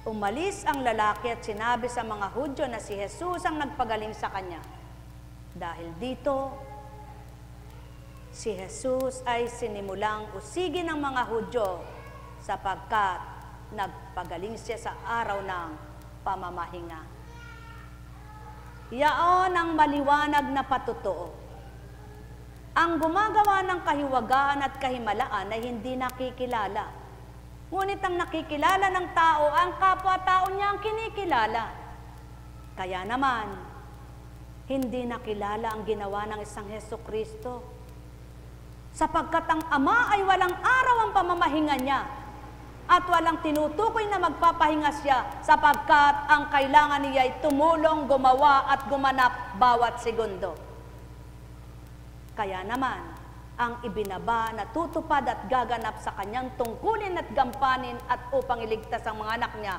Umalis ang lalaki at sinabi sa mga Hudyo na si Jesus ang nagpagaling sa kanya. Dahil dito, si Jesus ay sinimulang usigin ng mga Hudyo sapagkat nagpagaling siya sa araw ng pamamahinga. Yaon ang maliwanag na patutuo. Ang gumagawa ng kahiwagaan at kahimalaan ay hindi nakikilala. Ngunit ang nakikilala ng tao, ang kapwa-tao niya ang kinikilala. Kaya naman, hindi nakilala ang ginawa ng isang Hesukristo. Sapagkat ang Ama ay walang araw ang pamamahinga niya at walang tinutukoy na magpapahinga siya sapagkat ang kailangan niya ay tumulong, gumawa at gumanap bawat segundo. Kaya naman, ang ibinaba na tutupad at gaganap sa kanyang tungkulin at gampanin at upang iligtas ang mga anak niya,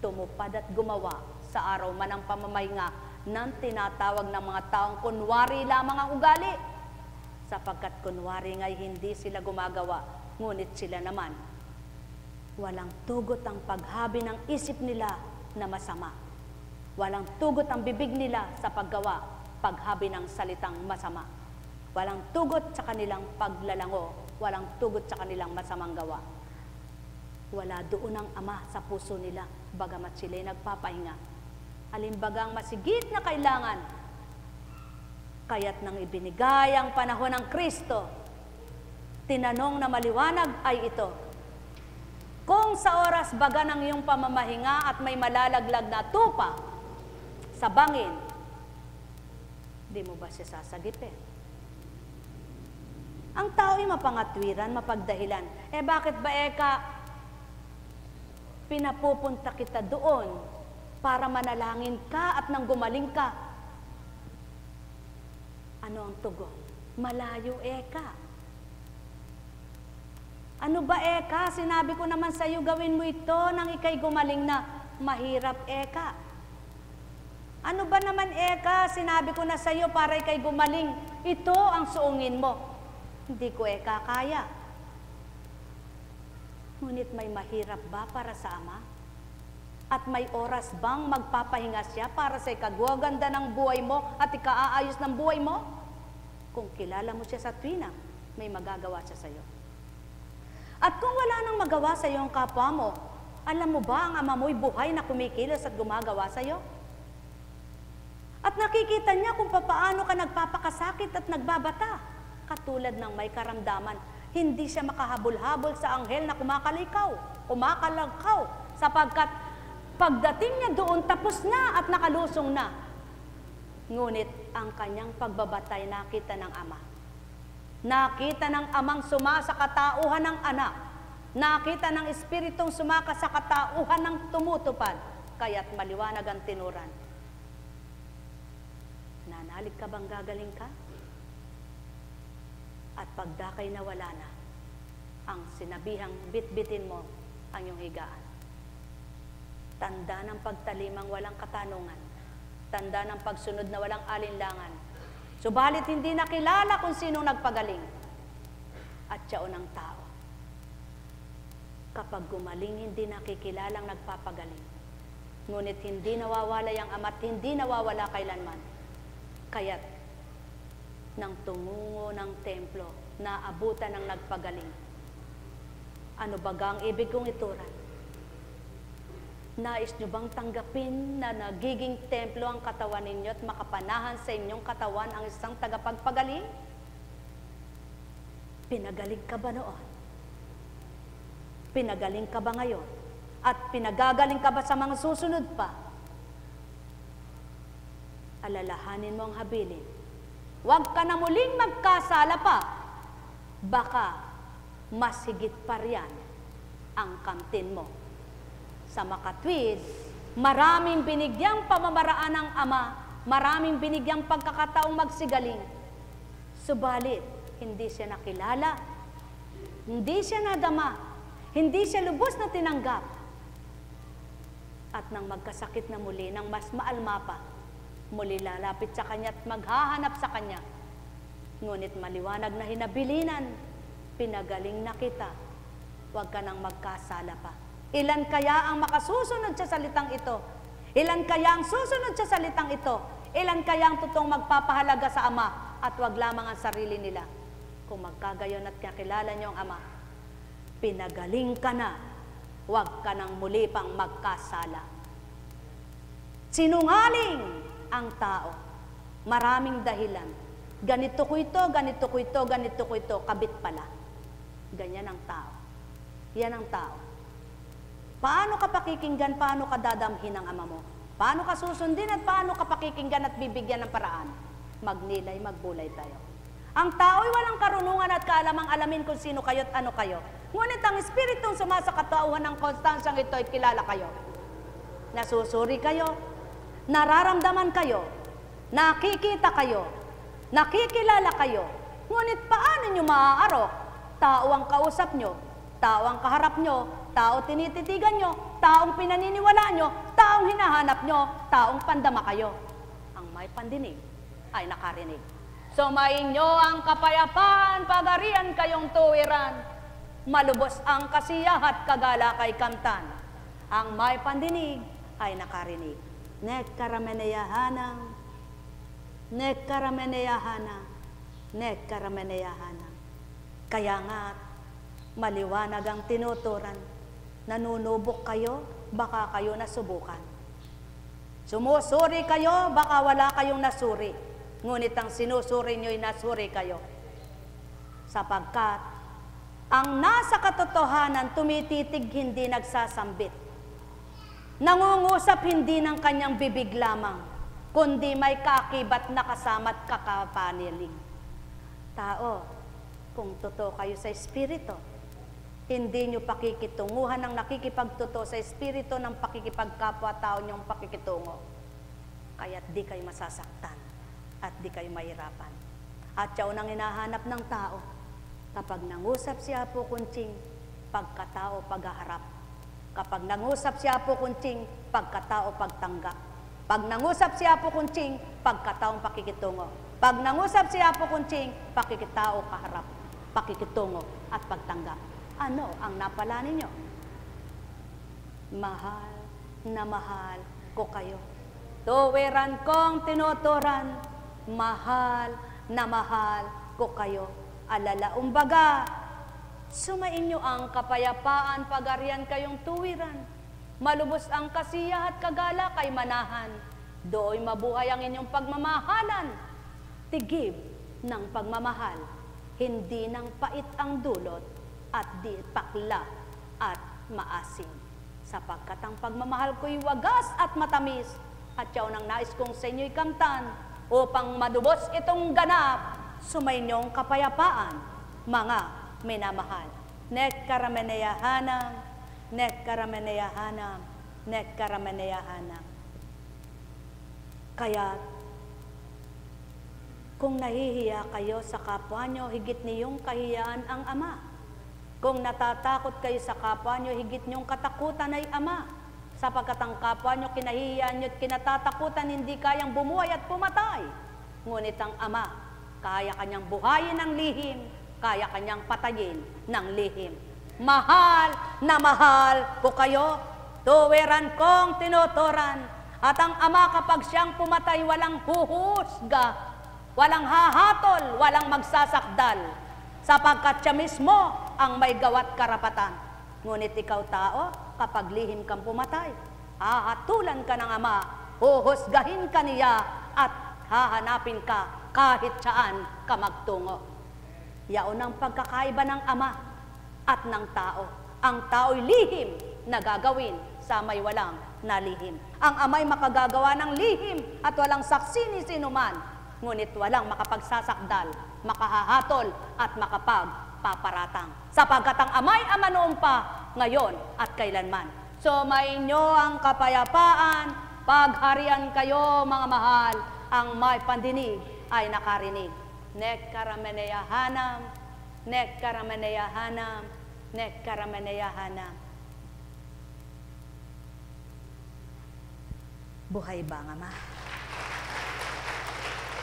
tumupad at gumawa sa araw man ng pamamahinga ng tinatawag ng mga taong kunwari lamang ang ugali. Sapagkat kunwari nga'y hindi sila gumagawa, ngunit sila naman walang tugot ang paghabi ng isip nila na masama. Walang tugot ang bibig nila sa paggawa, paghabi ng salitang masama. Walang tugot sa kanilang paglalango, walang tugot sa kanilang masamang gawa. Wala doon ang Ama sa puso nila, bagamat sila'y nagpapahinga. Alimbagang masigit na kailangan Kaya't nang ibinigay ang panahon ng Kristo, tinanong na maliwanag ay ito, kung sa oras baga ng iyong pamamahinga at may malalaglag na tupa sa bangin, di mo ba siya sasagipin? Ang tao'y mapangatwiran, mapagdahilan. Bakit ba pinapupunta kita doon para manalangin ka at nang gumaling ka? Ano ang tugon? Malayo Ano ba Sinabi ko naman sa iyo, gawin mo ito nang ikay gumaling na. Mahirap Ano ba naman Sinabi ko na sa iyo para ikay gumaling. Ito ang suungin mo. Hindi ko kaya. Ngunit may mahirap ba para sa Ama? At may oras bang magpapahinga siya para sa ikagwaganda ng buhay mo at ikaaayos ng buhay mo? Kung kilala mo siya sa tuwina, may magagawa siya sa iyo. At kung wala nang magawa sa iyo ang kapwa mo, alam mo ba ang Ama mo'y buhay na kumikilos at gumagawa sa iyo? At nakikita niya kung paano ka nagpapakasakit at nagbabata. Katulad ng may karamdaman, hindi siya makahabol-habol sa anghel na kumakalangkaw, sapagkat pagdating niya doon, tapos na at nakalusong na. Ngunit ang kanyang pagbabatay nakita ng Ama. Nakita ng Amang sumasa katauhan ng anak. Nakita ng Espiritong sumaka sa katauhan ng tumutupad. Kaya't maliwanag ang tinuran. Nanalig ka bang gagaling ka? At pagdakay na wala na, ang sinabihang bitbitin mo ang iyong higaan. Tanda ng pagtalimang walang katanungan. Tanda ng pagsunod na walang alinlangan. Subalit hindi nakilala kung sinong nagpagaling. At siyaon ang tao. Kapag gumaling, hindi nakikilalang nagpapagaling. Ngunit hindi nawawala ang Ama at hindi nawawala kailanman. Kaya't nang tungungo ng templo, naabutan ng nagpagaling. Ano baga ang ibig kong ituran? Nais nyo bang tanggapin na nagiging templo ang katawan ninyo at makapanahan sa inyong katawan ang isang tagapagpagaling? Pinagaling ka ba noon? Pinagaling ka ba ngayon? At pinagagaling ka ba sa mga susunod pa? Alalahanin mo ang habilin. Huwag ka na muling magkasala pa. Baka mas higit pa riyan ang kamtin mo. Sa makatwid, maraming binigyang pamamaraan ng Ama, maraming binigyang pagkakataong magsigaling. Subalit, hindi siya nakilala, hindi siya nadama, hindi siya lubos na tinanggap. At nang magkasakit na muli, nang mas maalma pa, muli lalapit sa Kanya at maghahanap sa Kanya. Ngunit maliwanag na hinabilinan, pinagaling na kita, huwag ka nang magkasala pa. Ilan kaya ang makasusunod sa salitang ito? Ilan kaya ang susunod sa salitang ito? Ilan kaya ang totoong magpapahalaga sa Ama at huwag lamang ang sarili nila? Kung magkagayon at kakilala niyo ang Ama, pinagaling ka na, huwag ka nang muli pang magkasala. Sinungaling ang tao. Maraming dahilan. Ganito ko ito, ganito ko ito, ganito ko ito, kabit pala. Ganyan ang tao. Yan ang tao. Paano ka pakikinggan, paano ka dadamhin ng Ama mo? Paano ka susundin at paano ka pakikinggan at bibigyan ng paraan? Magnilay, magbulay tayo. Ang tao'y walang karunungan at kaalamang alamin kung sino kayo at ano kayo. Ngunit ang Espiritong sumasa katauhan ng konstansyang ito ay kilala kayo. Nasusuri kayo, nararamdaman kayo, nakikita kayo, nakikilala kayo. Ngunit paano nyo maaarok? Tao ang kausap nyo, tao ang kaharap nyo, tao tinititigan nyo, taong pinaniniwalaan nyo, taong hinahanap nyo, taong pandama kayo. Ang may pandinig ay nakarinig. Sumayin nyo ang kapayapaan, pagarian kayong tuwiran. Malubos ang kasiyahat, kagala kay kamtan. Ang may pandinig ay nakarinig. Nekkarameneyahanang, nekkarameneyahanang, nekkarameneyahanang. Kaya nga, maliwanag ang tinuturan. Nanunubok kayo, baka kayo nasubukan. Sumusuri kayo, baka wala kayong nasuri. ngunit ang sinusuri nyo'y nasuri kayo. Sapagkat ang nasa katotohanan tumititig, hindi nagsasambit. Nangungusap hindi ng kanyang bibig lamang, kundi may kaakibat na kasama't kakapaniling. Tao, kung totoo kayo sa Espiritu, hindi nyo pakikitunguhan ng nakikipagtotoo sa Espiritu ng pakikipagkapwa-tao nyong pakikitungo. Kaya't di kayo masasaktan at di kayo mahirapan. At siya unang hinahanap ng tao, kapag nangusap si Apo Kunching, pagkatao paghaharap. Kapag nangusap si Apo Kunching, pagkatao pagtanggap. Pag nangusap si Apo Kunching, pagkataong pakikitungo. Pag nangusap si Apo Kunching, pakikitao kaharap, pakikitungo at pagtanggap. Ano ang napala ninyo? Mahal na mahal ko kayo. Tuwiran kong tinuturan, mahal na mahal ko kayo. Alala, umbaga, sumainyo ang kapayapaan, pagarian kayong tuwiran. Malubos ang kasiya at kagala kay manahan. Dooy mabuhay ang inyong pagmamahalan. Tigib ng pagmamahal, hindi ng pait ang dulot at di pakla at maasim. Sapagkat ang pagmamahal ko'y wagas at matamis, at yaw nang nais kong sa inyo'y kamtan, upang madubos itong ganap, sumainyong kapayapaan, mga minamahal. Nekkarameneyahanam, nekkarameneyahanam, nekkarameneyahanam. Kaya, kung nahihiya kayo sa kapwa nyo, higit niyong kahiyaan ang Ama. Kung natatakot kayo sa kapwa nyo, higit niyong katakutan ay Ama. Sapagkat ang kapwa nyo, kinahihiyaan nyo at kinatatakutan, hindi kayang bumuhay at pumatay. Ngunit ang Ama, kaya kanyang buhayin ng lihim, kaya kanyang patayin ng lihim. Mahal na mahal ko kayo, tuwiran kong tinuturan, at ang Ama kapag siyang pumatay, walang huhusga, walang hahatol, walang magsasakdal, sapagkat siya mismo ang may gawat karapatan. Ngunit ikaw tao, kapag lihim kang pumatay, hahatulan ka ng Ama, huhusgahin ka niya, at hahanapin ka kahit saan ka magtungo. Yaon ang pagkakaiba ng Ama at ng tao. Ang tao'y lihim na gagawin sa may walang nalihim. Ang Ama'y makagagawa ng lihim at walang saksi ni sinuman, ngunit walang makapagsasakdal, makahahatol at makapagpaparatang. Sapagkat ang Ama'y Ama noon pa, ngayon at kailanman. Sumainyo ang kapayapaan, pagharian kayo mga mahal, ang may pandinig ay nakarinig. Nekkarameneyahanam, nekkarameneyahanam, nekkarameneyahanam. Buhay ba ang Ama?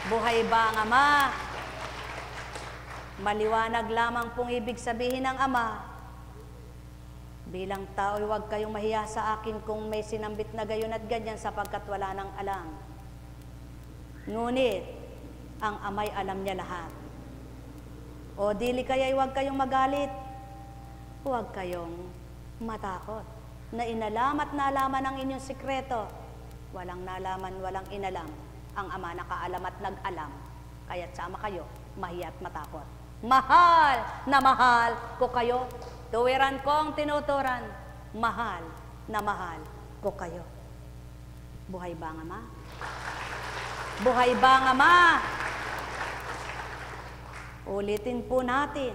Buhay ba ang Ama? Maliwanag lamang pong ibig sabihin ng Ama. Bilang tao, huwag kayong mahiya sa akin kung may sinambit na gayon at ganyan, sapagkat wala nang alam. Ngunit, ang Ama'y alam niya lahat. O dili kaya'y huwag kayong magalit, huwag kayong matakot. Na inalam at nalaman ang inyong sikreto, walang nalaman, walang inalam. Ang Ama nakaalam at nag-alam, kaya't sama kayo, mahiya at matakot. Mahal na mahal ko kayo, tuwiran kong tinuturan, mahal na mahal ko kayo. Buhay ba ang Ama? Buhay ba ang Ama? Ulitin po natin,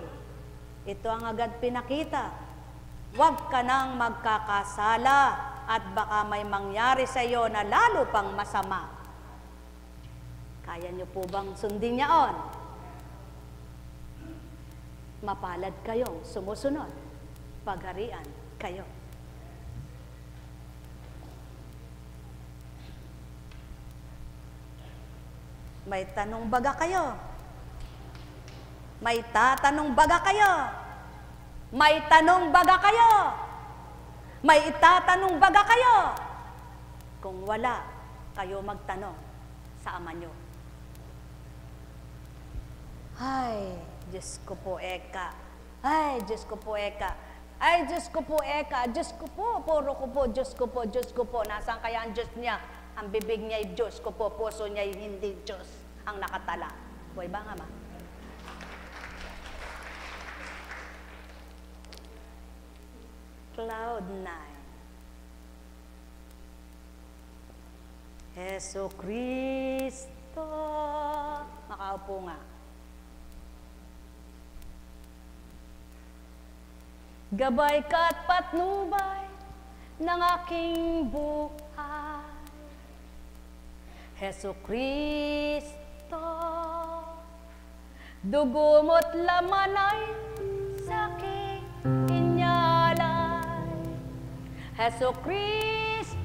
ito ang agad pinakita. Huwag ka nang magkakasala at baka may mangyari sa iyo na lalo pang masama. Kaya niyo po bang sundin niyaon? Mapalad kayong sumusunod, pagharian kayo. May tanong baga kayo? May tatanong baga kayo? May tanong baga kayo? May itatanong baga kayo? Kung wala, kayo magtanong sa Ama nyo. Ay, Diyos ko po eka. Ay, Diyos ko po eka. Ay, Diyos ko po eka. Diyos ko po, puro ko po, Diyos ko po, Diyos ko po. Nasaan kaya ang Diyos niya? Ang bibig niya ay Diyos ko po, puso niya ay hindi Diyos. ang nakatala. Buhay ba nga ma? Cloud 9. Jesu Kristo. Makaupo nga. Gabay ka't patnubay ng aking buhay. Jesu Kristo, dugo mo't laman ay sa aking inyalay. Jesu Kristo,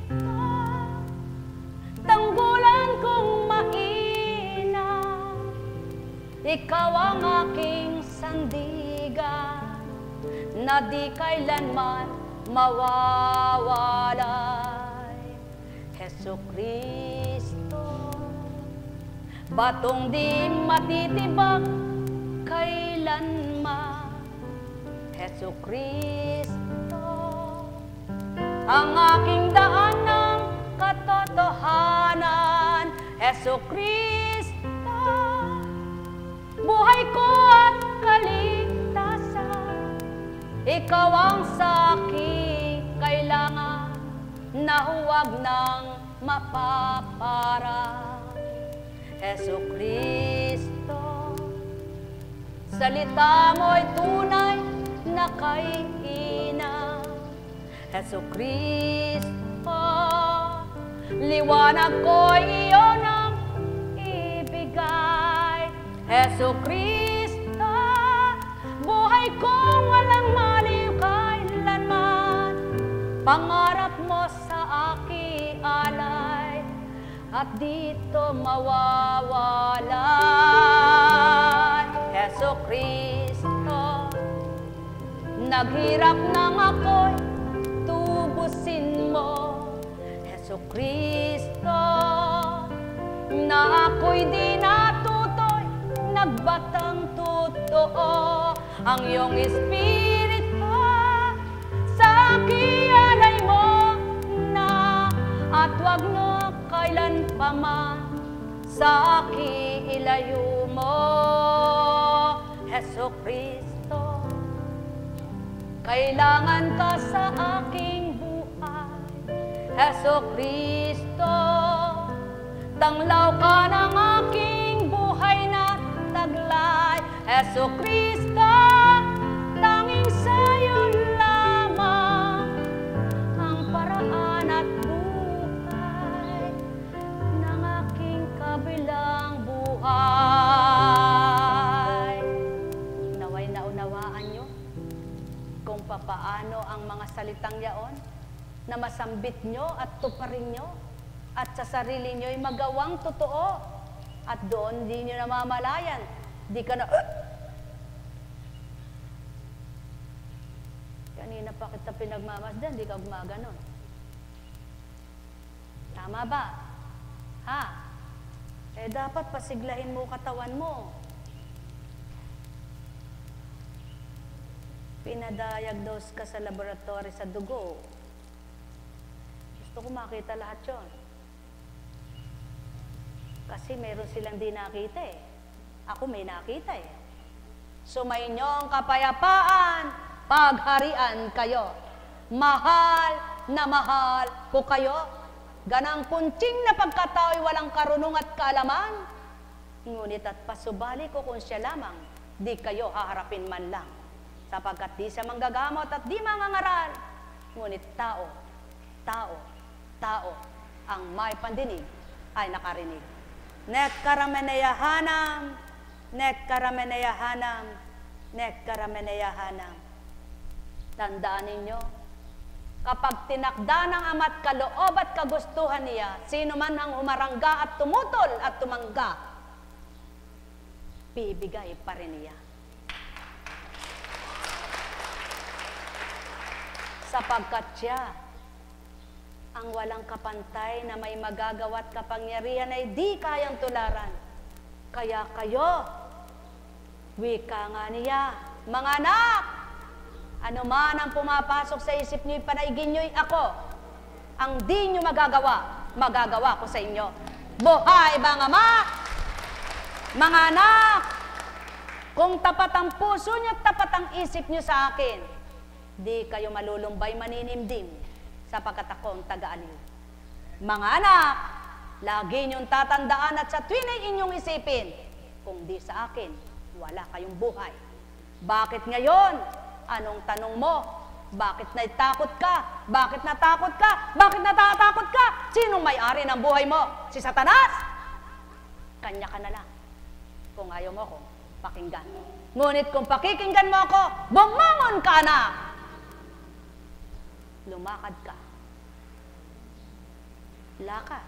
tanggulan kong maina, ikaw ang aking sandigan, na di kailanman mawawalay. Jesu Kristo, batong di matitibak kailanman. Jesu Kristo, ang aking daan ng katotohanan. Jesu Kristo, buhay ko at kaligtasan. Ikaw ang sa'king kailangan, na huwag nang mapaparang. Jesu Kristo, salita mo'y tunay na kaihina. Jesu Kristo, liwanag ko'y iyon ang ibigay. Jesu Kristo, buhay kong walang maliw kailanman. Pangarap mo sa aking alay, at dito mawawalay. Jesu Kristo, naghirap nang ako'y tubusin mo. Jesu Kristo, na ako'y di natutoy, nagbatang totoo. Ang iyong Espiritu sa aking alay mo na, at wag mo kailan pa man sa aking ilayo mo. Jesu Kristo, kailangan ka sa aking buhay. Jesu Kristo, tanglaw ka ng aking buhay na taglay. Jesu Kristo, tanging sa'yo lamang ang paraan at buhay ng aking kabilang buhay. Naway naunawaan nyo kung papaano ang mga salitang yaon na masambit nyo at tuparin nyo, at sa sarili nyo'y magawang totoo, at doon di nyo namamalayan, di ka na kanina pa kita pinagmamasdan, di ka gumaganon. Tama ba? Ha? Eh dapat pasiglahin mo katawan mo. Pinadiagnose ka sa laboratory sa dugo. Gusto ko makita lahat yon. Kasi meron silang di nakita eh. Ako may nakita eh. Sumainyong kapayapaan, pagharian kayo. Mahal na mahal ko kayo. Ganang kuntsing na pagkatao'y walang karunong at kaalaman. Ngunit at pasubali ko kung siya lamang, di kayo haharapin man lang. Sapagkat di siya manggagamot at di mangangaral. Ngunit tao, ang may pandinig ay nakarinig. Nek karameneyahanam, nek karameneyahanam, nek karameneyahanam. Tandaan ninyo, kapag tinakda ng ama't kaloob at kagustuhan niya, sino man ang humarangga at tumutol at tumangga, bibigay pa rin niya. Sapagkat siya ang walang kapantay na may magagawa at kapangyarihan ay di kayang tularan. Kaya kayo, wika nga niya, mga anak, ano man ang pumapasok sa isip niyo'y panaigin niyo'y ako. Ang di niyo magagawa, magagawa ko sa inyo. Buhay bang Ama? Mga anak, kung tapat ang puso niyo at tapat ang isip niyo sa akin, di kayo malulumbay maninimdim sapagkat ako ang taga-aliw. Mga anak, lagi niyong tatandaan at sa tuwin ay inyong isipin, kung di sa akin, wala kayong buhay. Bakit ngayon? Anong tanong mo? Bakit naitakot ka? Bakit natakot ka? Bakit natatakot ka? Sinong may-ari ng buhay mo? Si Satanas? Kanya ka na lang. Kung ayaw mo ko, pakinggan. Ngunit kung pakikinggan mo ako, bumangon ka na! Lumakad ka. Lakad.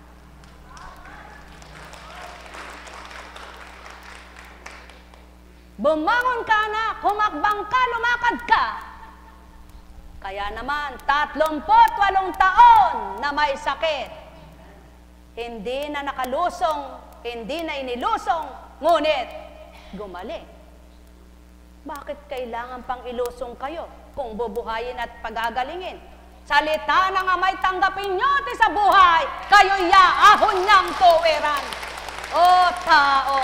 Bumangon ka na, humakbang ka, lumakad ka. Kaya naman, 38 taon na may sakit. Hindi na nakalusong, hindi na inilusong, ngunit gumaling. Bakit kailangan pang ilusong kayo kung bubuhayin at pagagalingin? Salita ng amay, tanggapin nyo sa buhay, kayo'y yaahon niyang tuwiran. O tao,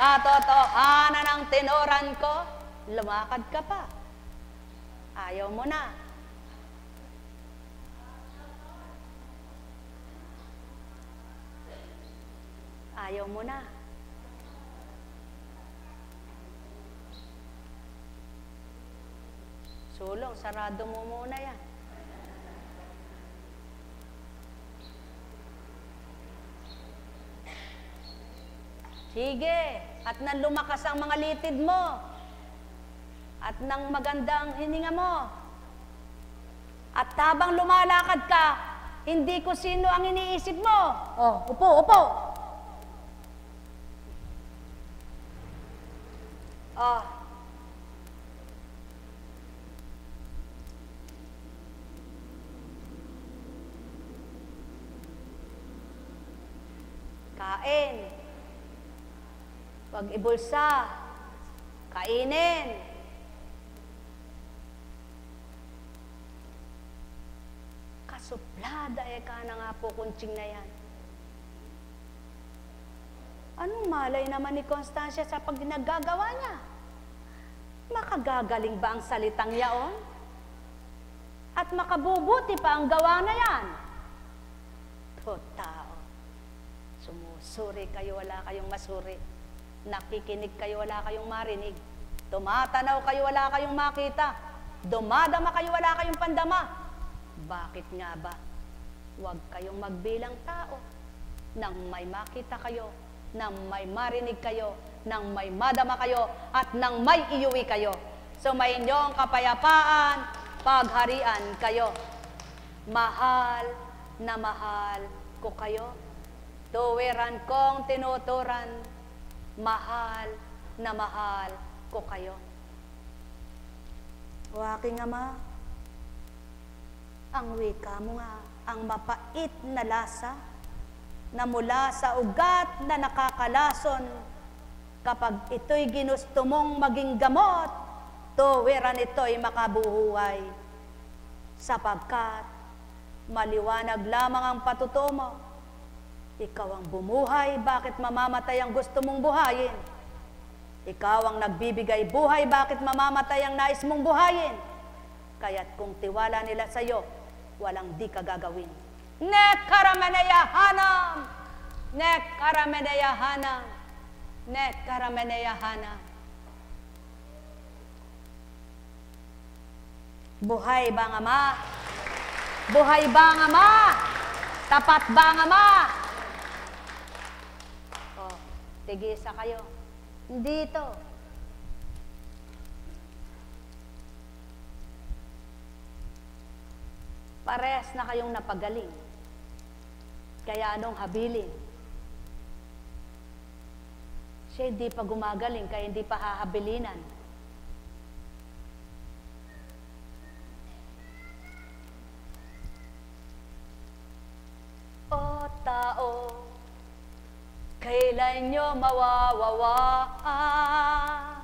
katotohanan ang tinoran ko, lumakad ka pa. Ayaw mo na. Ayaw mo na. Sulong, sarado mo muna yan. Sige, at nang lumakas ang mga litid mo, at nang magandang hininga mo, at habang lumalakad ka, hindi ko sino ang iniisip mo. Oh, upo, upo. Oh. Kain. Huwag ibulsa. Kainin. Kasuplada ka na nga po kuntsing na yan. Anong malay naman ni Constancia sa pag nagagawa niya? Makagagaling ba ang salitang yaon? At makabubuti pa ang gawa na yan? Tao, sumusuri kayo, wala kayong masuri. Nakikinig kayo, wala kayong marinig. Tumatanaw kayo, wala kayong makita. Dumadama kayo, wala kayong pandama. Bakit nga ba? Huwag kayong magbilang tao. Nang may makita kayo, nang may marinig kayo, nang may madama kayo, at nang may iuwi kayo. Sumayin niyong kapayapaan, pagharian kayo. Mahal na mahal ko kayo. Tuwiran kong tinuturan, mahal na mahal ko kayo. O aking Ama, ang wika mo nga, ang mapait na lasa, na mula sa ugat na nakakalason, kapag ito'y ginusto mong maging gamot, tuwiran ito'y makabuhuay. Sapagkat maliwanag lamang ang patuto mo. Ikaw ang bumuhay, bakit mamamatay ang gusto mong buhayin? Ikaw ang nagbibigay buhay, bakit mamamatay ang nais mong buhayin? Kaya't kung tiwala nila sa iyo, walang di ka gagawin. Nekarameneyahanam! Nekarameneyahanam! Nekarameneyahanam! Buhay ba ang Ama? Buhay ba ang Ama? Tapat ba ang Ama? Oh, tigisa kayo. Dito. Parehas na kayong napagaling. Kaya anong habilin? Siya hindi pa gumagaling, kaya hindi pa hahabilinan. O tao, kailan nyo mawawawaan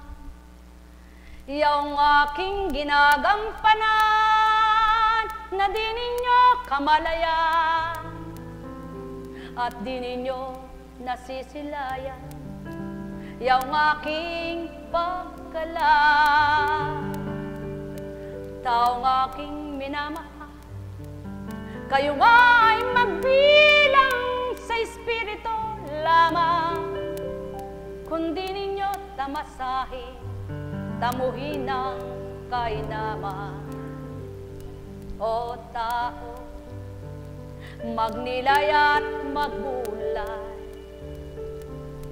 yung aking ginagampanan na di ninyo kamalayan at di ninyo nasisilayan Yaong aking pagkala, taong aking minamahal, kayo nga ay magbilang sa espiritu lamang, kundi ninyo tamasahin, tamuhin ang kainaman. O tao, magnilay at magbulay.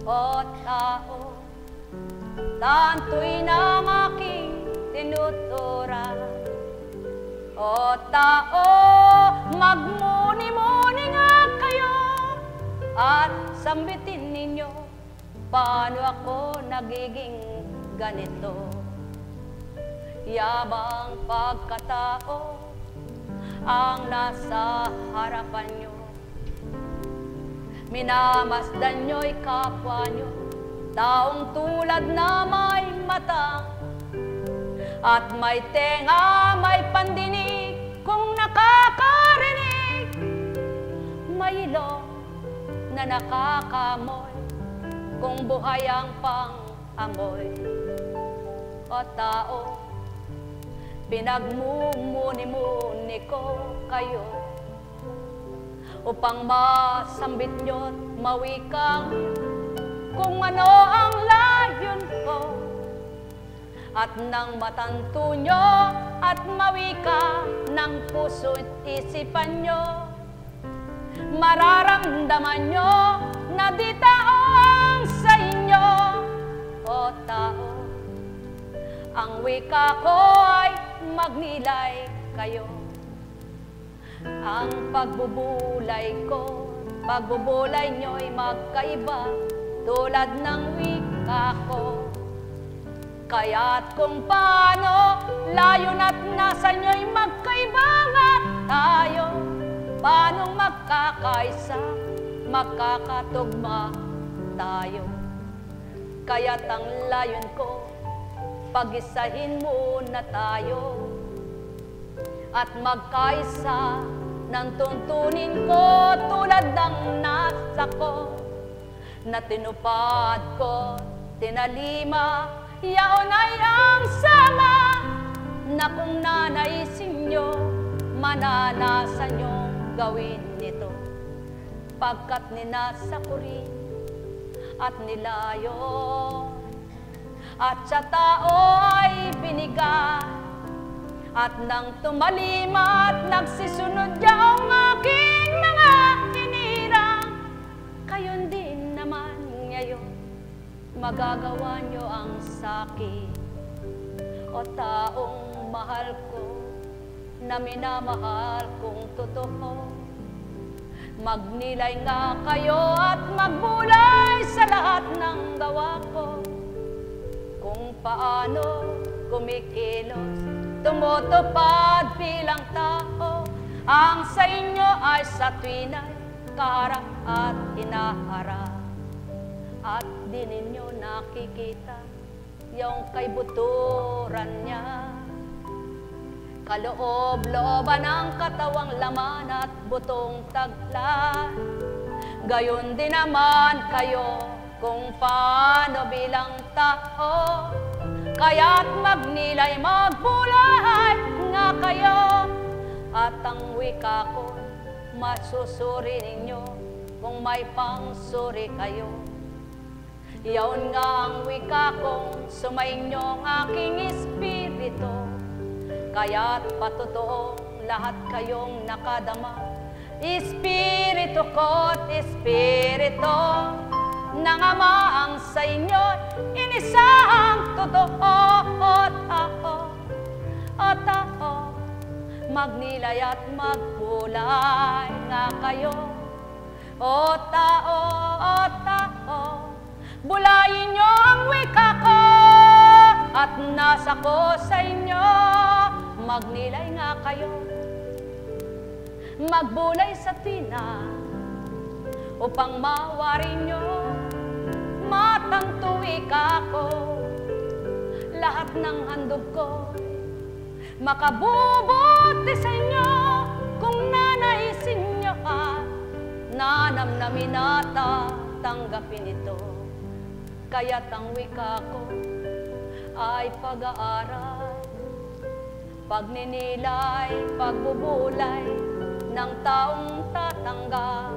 O tao, tantuin ang aking tinuturan. O tao, magmuni-muni nga kayo at sambitin ninyo paano ako nagiging ganito. Yabang pagkatao ang nasa harapan nyo, minamasdan nyo'y kapwa nyo, taong tulad na may mata at may tenga, may pandinig, kung nakakarinig, may ilong na nakakamoy, kung buhay ang pang-amoy. O tao, pinagmumuni-muni ko kayo upang masambit nyo't mawikang kung ano ang layon ko, at nang matanto nyo at mawika ng puso at isipan nyo, mararamdaman nyo na di tao ang sa inyo. O tao, ang wika ko ay magnilay kayo. Ang pagbubulay ko, pagbubulay nyo'y magkaiba tulad ng wika ko. Kaya't kung paano layon at nasa nyo'y magkaiba nga tayo, paanong magkakaisa, magkakatugma tayo. Kaya't ang layon ko, pag-isahin muna tayo at magkaisa ng tuntunin ko tulad ng nasa ko na tinupad ko, tinalima, yaon ay ang sama na kung nanaisin nyo, mananasan nyong gawin nito. Pagkat ninasa ko rin at nilayo at sa tao ay binigay, at nang tumalima at nagsisunod yaong aking mga hinirang, kayon din naman ngayon magagawa nyo ang sakin. O taong mahal ko, na minamahal kong totoo, magnilay nga kayo at magbulay sa lahat ng gawa ko. Kung paano kumikilos, tumutupad bilang tao, ang sa inyo ay sa tuwina'y kaharap at hinaharap. At di ninyo nakikita yung kaibuturan niya, kaloob-looban ang katawang laman at butong tagla. Gayon din naman kayo kung paano bilang tao, kaya't magnilay, magbulay nga kayo, at ang wika ko masusuri ninyo kung may pangsuri kayo. Yaon nga ang wika kong sumainyo ang aking espiritu, kaya't patutoong lahat kayong nakadama. Espiritu ko't espiritu ng Ama ang sa inyo, inisang totoo. O tao, magnilay at magbulay nga kayo. O tao, bulayin nyo ang wika ko at nasa ko sa inyo, magnilay nga kayo. Magbulay sa tina upang mawarin nyo, matanto wika ko. Lahat ng handog ko makabubuti sa inyo kung nanaisin nyo at nanamnamin at tanggapin ito. kaya't ang wika ko ay pag-aaral, pagninilay, pagbubulay ng taong tatanggap.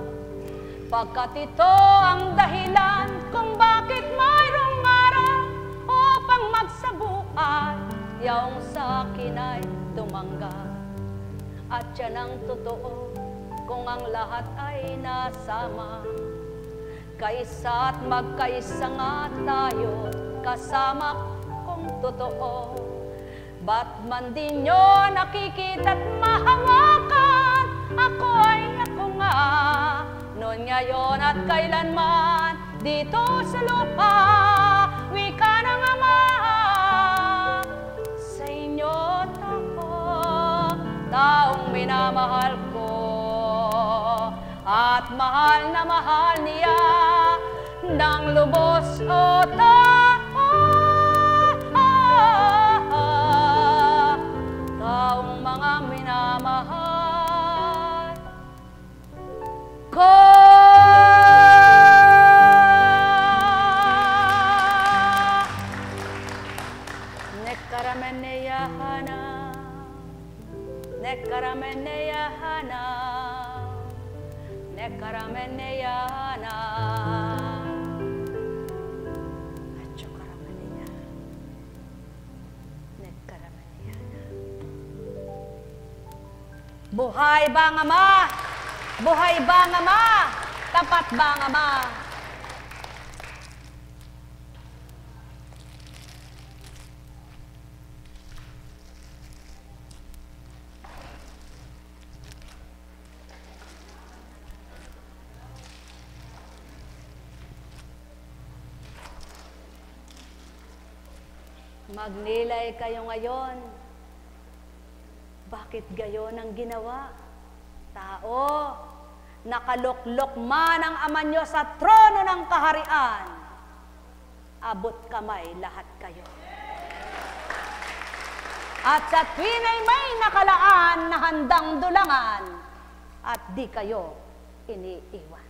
Pagkat ito ang dahilan kung bakit mayroong araw upang magsabuhay, yaong sa akin ay tumanggap. At yan ang totoo kung ang lahat ay nasama. Kaisa at magkaisa nga tayo, kasama kung totoo. Ba't man di nyo nakikita't mahawakan? Ako ay ako nga, noon, ngayon at kailanman, dito sa lupa, wika ng Ama. Sa inyo tao, taong minamahal ko, at mahal na mahal niya ng lubos o taong mga minamahal ko. Nekarameneyahana, nekarameneyahana, nekarameneyahana, achukarameneyahana, nekarameneyahana. Buhay ba ang Ama? Buhay ba ang Ama? Tapat ba ang Ama? Magnilay kayo ngayon. Bakit gayon ang ginawa? Tao, nakaluklok man ang Ama nyo sa trono ng kaharian. Abot kamay lahat kayo. At sa tuwin ay may nakalaan na handang dulangan at di kayo iniiwan.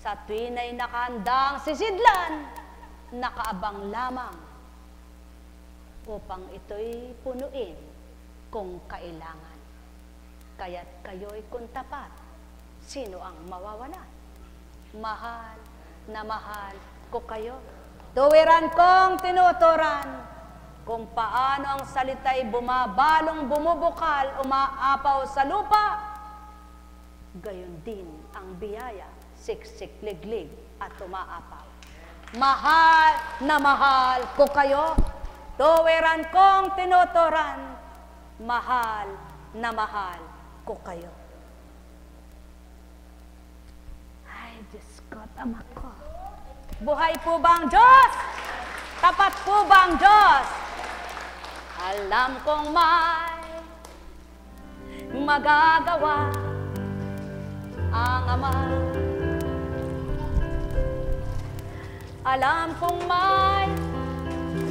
Sa tuwin ay nakahandang sisidlan, nakaabang lamang upang ito'y punuin kung kailangan. Kaya't kayo'y kung tapat, sino ang mawawalan? Mahal na mahal ko kayo. Tuwiran kong tinuturan kung paano ang salita'y bumabalong bumubukal, umaapaw sa lupa. Gayon din ang biyaya, siksik, liglig at umaapaw. Mahal na mahal ko kayo. Tuwiran kong tinuturan, mahal na mahal ko kayo. Ay, Diyos ko, Ama ko. Buhay po ba ang Diyos? Tapat po ba ang Diyos? Alam kong may magagawa ang Ama. Alam kong may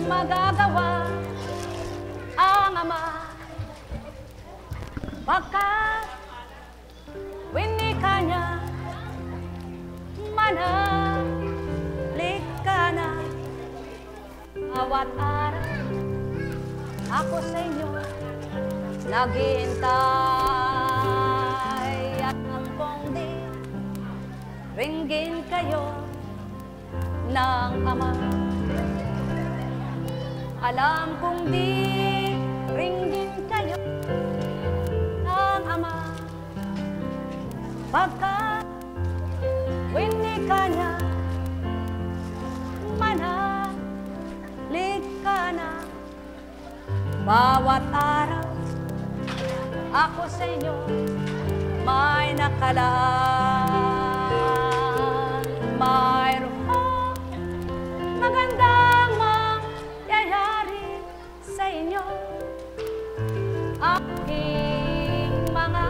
magagawa ang Ama. Pagkat winika niya, manahalik ka na. Bawat araw ako sa inyo naghihintay. Alam kong di ringgin kayo ng Ama. Alam kong di ringgin kayo ng Ama. Pagkat winika niya, manahalik ka na. Bawat araw ako sa inyo may nakalaan. Mayroong magandang mangyayari sa inyo. Aking mga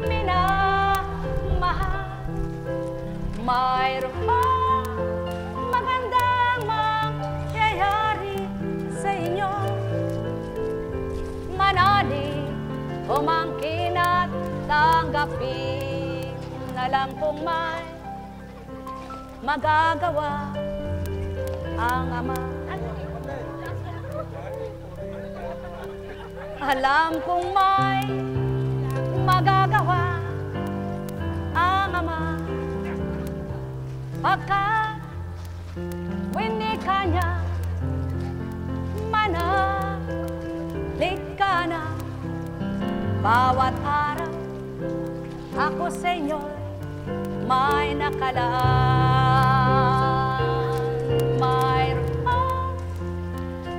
minamahal, mayroong magandang mangyayari sa inyo. Manali, umangkin at tanggapin. Alam kong may magagawa ang Ama. Alam kong may magagawa ang Ama. Pagkat winika niya, manalig ka na. Bawat araw ako sa inyo'y may nakalaan. Mayroong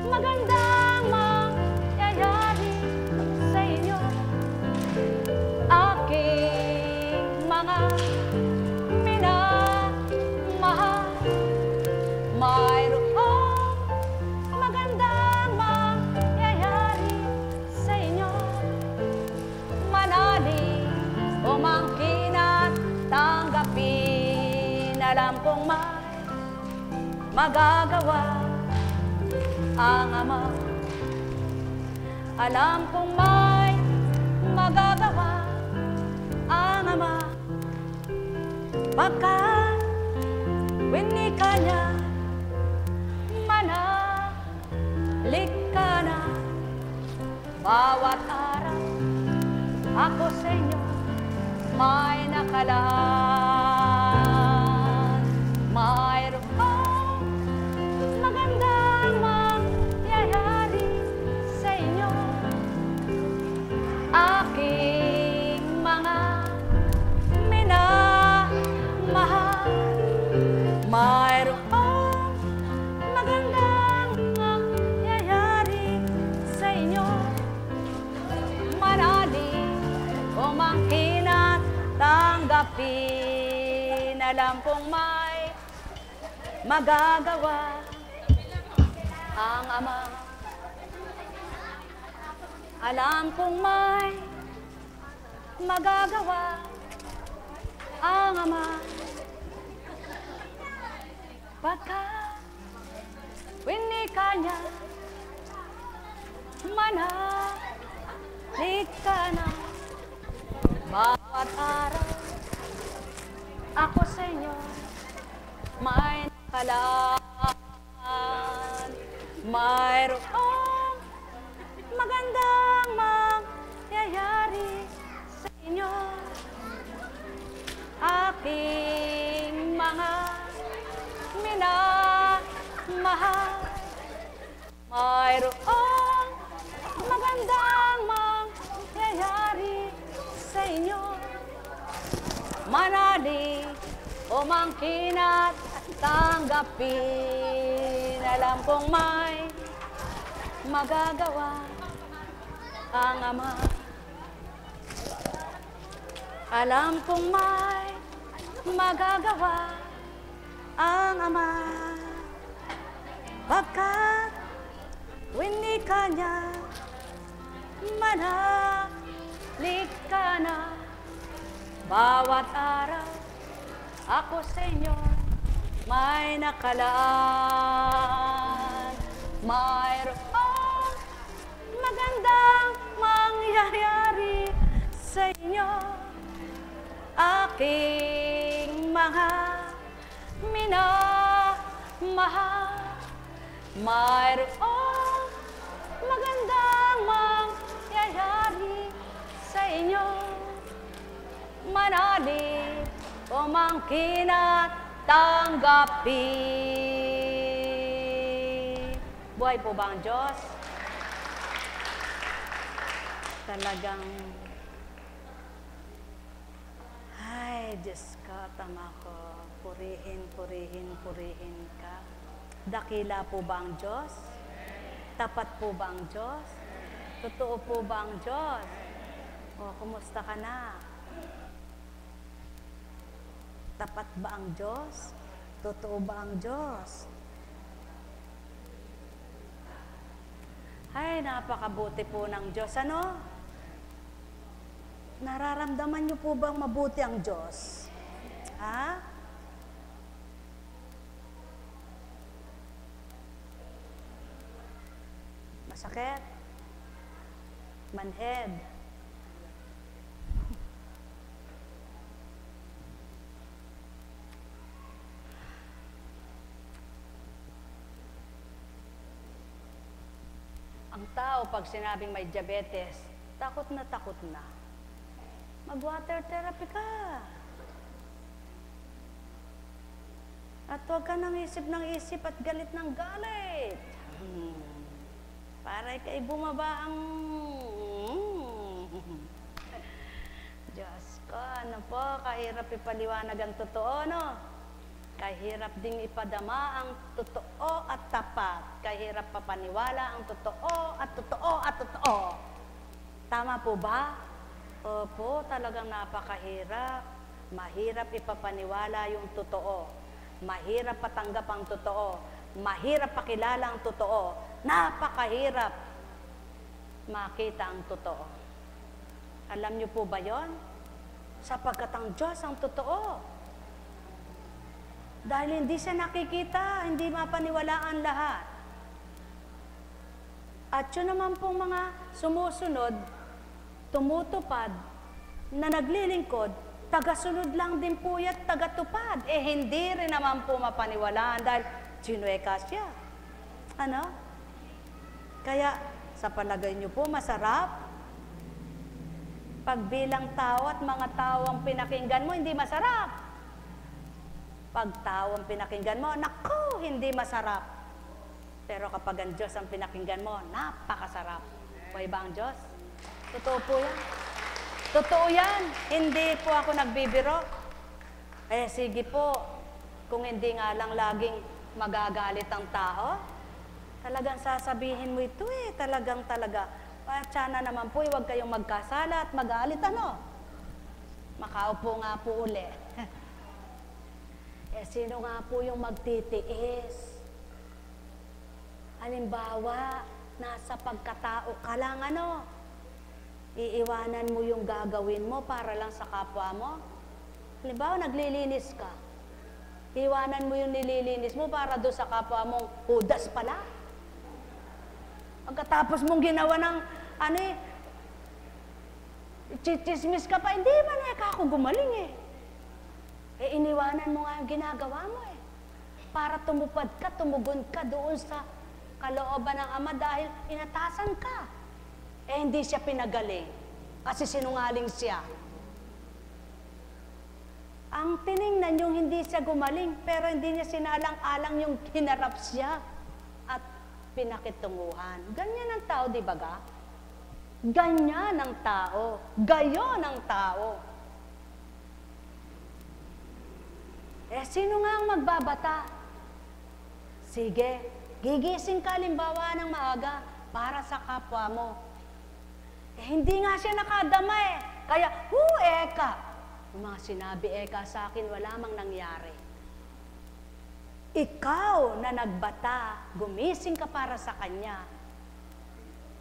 magandang mangyayari sa inyo. Aking mga minamahal, mayroong magandang mangyayari sa inyo. Manalig, umangkin at tanggapin. Alam kong may magagawa ang Ama. Alam kong may magagawa ang Ama. Pagkat winika niya, manalig ka na. Bawat araw ako sa inyo may nakalaan. Mayroong magandang mangyayari sa inyo. Aking mga minamahal, mayroong magandang mangyayari sa inyo. Manalig, umangkin at tanggapin. Alam kong may magagawa ang Ama. Alam kong may magagawa ang Ama. Pagkat winika niya, manalig ka na. Bawat araw ako sa inyo may nakalaan. Mayroong magandang mangyayari sa inyo. Aking mga minamahal, mayroong magandang mangyayari sa inyo. Manalig, umangkin at tanggapin. Alam kong may magagawa ang Ama. Alam kong may magagawa ang Ama. Pagkat winika niya, manalig ka na. Bawat araw ako sa inyo may nakalaan. Mayroong magandang mangyayari sa inyo. Aking mga minamahal, mayroong magandang mangyayari sa inyo. Manalig, umangkin at tanggapin. Buhay po ba ang Diyos? Talagang, ay, Diyos ka, tama ko. Purihin, purihin, purihin ka. Dakila po ba ang Diyos? Tapat po ba ang Diyos? Totoo po ba ang Diyos? O, kumusta ka na? Tapat ba ang Diyos? Totoo ba ang Diyos? Ay, napakabuti po ng Diyos. Ano? Nararamdaman niyo po bang mabuti ang Diyos? Ha? Masakit? Manhead? Ang tao, pag sinabing may diabetes, takot na takot na. Mag-water therapy ka. At huwag ka nang isip ng isip at galit ng galit. Para kay bumaba ang... Diyos ko, ano po, kahirap ipaliwanag ang totoo, no? Kahirap ding ipadama ang totoo at tapat. Kahirap papaniwala ang totoo at totoo at totoo. Tama po ba? Opo, talagang napakahirap. Mahirap ipapaniwala yung totoo. Mahirap patanggap ang totoo. Mahirap pakilala ang totoo. Napakahirap makita ang totoo. Alam niyo po ba yon? Sapagkat ang Diyos ang totoo. Dahil hindi siya nakikita, hindi mapaniwalaan lahat. At yun naman pong mga sumusunod, tumutupad, na naglilingkod, tagasunod lang din po yan, tagatupad. Hindi rin naman po mapaniwalaan dahil sinueka siya. Ano? Kaya, sa palagay niyo po, masarap? Pagbilang tao at mga tao ang pinakinggan mo, hindi masarap. Pag tao ang pinakinggan mo, naku, hindi masarap. Pero kapag ang Diyos ang pinakinggan mo, napakasarap. May ba ang Diyos? Totoo po yan. Totoo yan. Hindi po ako nagbibiro. Sige po, kung hindi nga lang laging magagalit ang tao, talagang sasabihin mo ito talagang talaga. Sana naman po, huwag kayong magkasala at magalit, ano? Makaupo nga po uli. Sino nga po yung magtitiis? Halimbawa, nasa pagkatao ka lang, ano? Iiwanan mo yung gagawin mo para lang sa kapwa mo? Halimbawa, naglilinis ka. Iwanan mo yung nililinis mo para doon sa kapwa mong hudas pala. Pagkatapos mong ginawa ng, chichismis ka pa, hindi man ako gumaling iniwanan mo nga yung ginagawa mo para tumupad ka, tumugon ka doon sa kalooban ng Ama dahil inatasan ka. Hindi siya pinagaling kasi sinungaling siya. Ang tiningnan yung hindi siya gumaling pero hindi niya sinalang-alang yung hinarap siya at pinakitunguhan. Ganyan ang tao, di ba ga? Ganyan ang tao. Gayon ang tao. Sino nga ang magbabata? Sige, gigising ka halimbawa ng maaga para sa kapwa mo. Hindi nga siya nakadama Kaya, eka. Yung mga sinabi eka sa akin, wala mang nangyari. Ikaw na nagbata, gumising ka para sa kanya.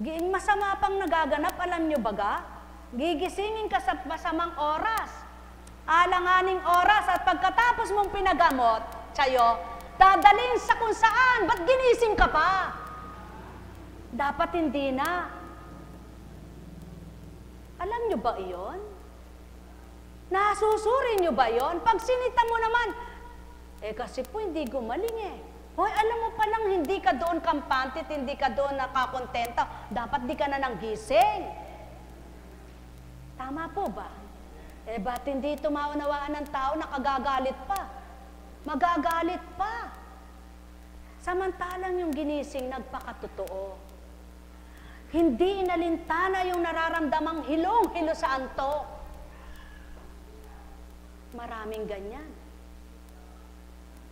Masama pang nagaganap, alam nyo baga? Gigisingin ka sa masamang oras. Alanganing oras at pagkatapos mong pinagamot, sayo, dadalhin sa kung saan, ba't ginising ka pa? Dapat hindi na. Alam nyo ba iyon? Nasusurin nyo ba iyon? Pag sinita mo naman, kasi po hindi gumaling Hoy, alam mo palang hindi ka doon kampante, hindi ka doon nakakontenta, dapat di ka na nang gising. Tama po ba? Ba't hindi tumaunawaan ng tao na kagagalit pa? Magagalit pa. Samantalang yung ginising nagpakatotoo. Hindi inalintana yung nararamdamang hilong-hilo sa antok. Maraming ganyan.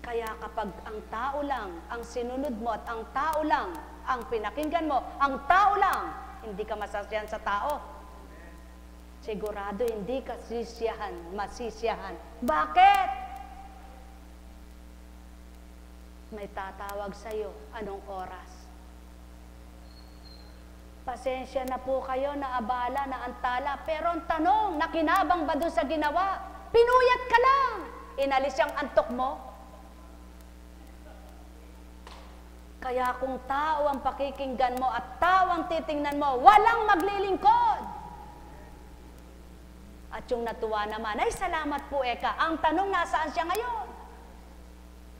Kaya kapag ang tao lang ang sinunod mo at ang tao lang ang pinakinggan mo, ang tao lang, hindi ka masasiyahan sa tao. Sigurado hindi ka masisiyahan. Bakit? May tatawag sa'yo, anong oras? Pasensya na po kayo na abala, na antala, pero ang tanong, nakinabang ba doon sa ginawa? Pinuyat ka lang. Inalis yung antok mo. Kaya kung tao ang pakikinggan mo at tao ang titingnan mo, walang maglilingkod. At yung natuwa naman, ay salamat po eka. Ang tanong, nasaan siya ngayon?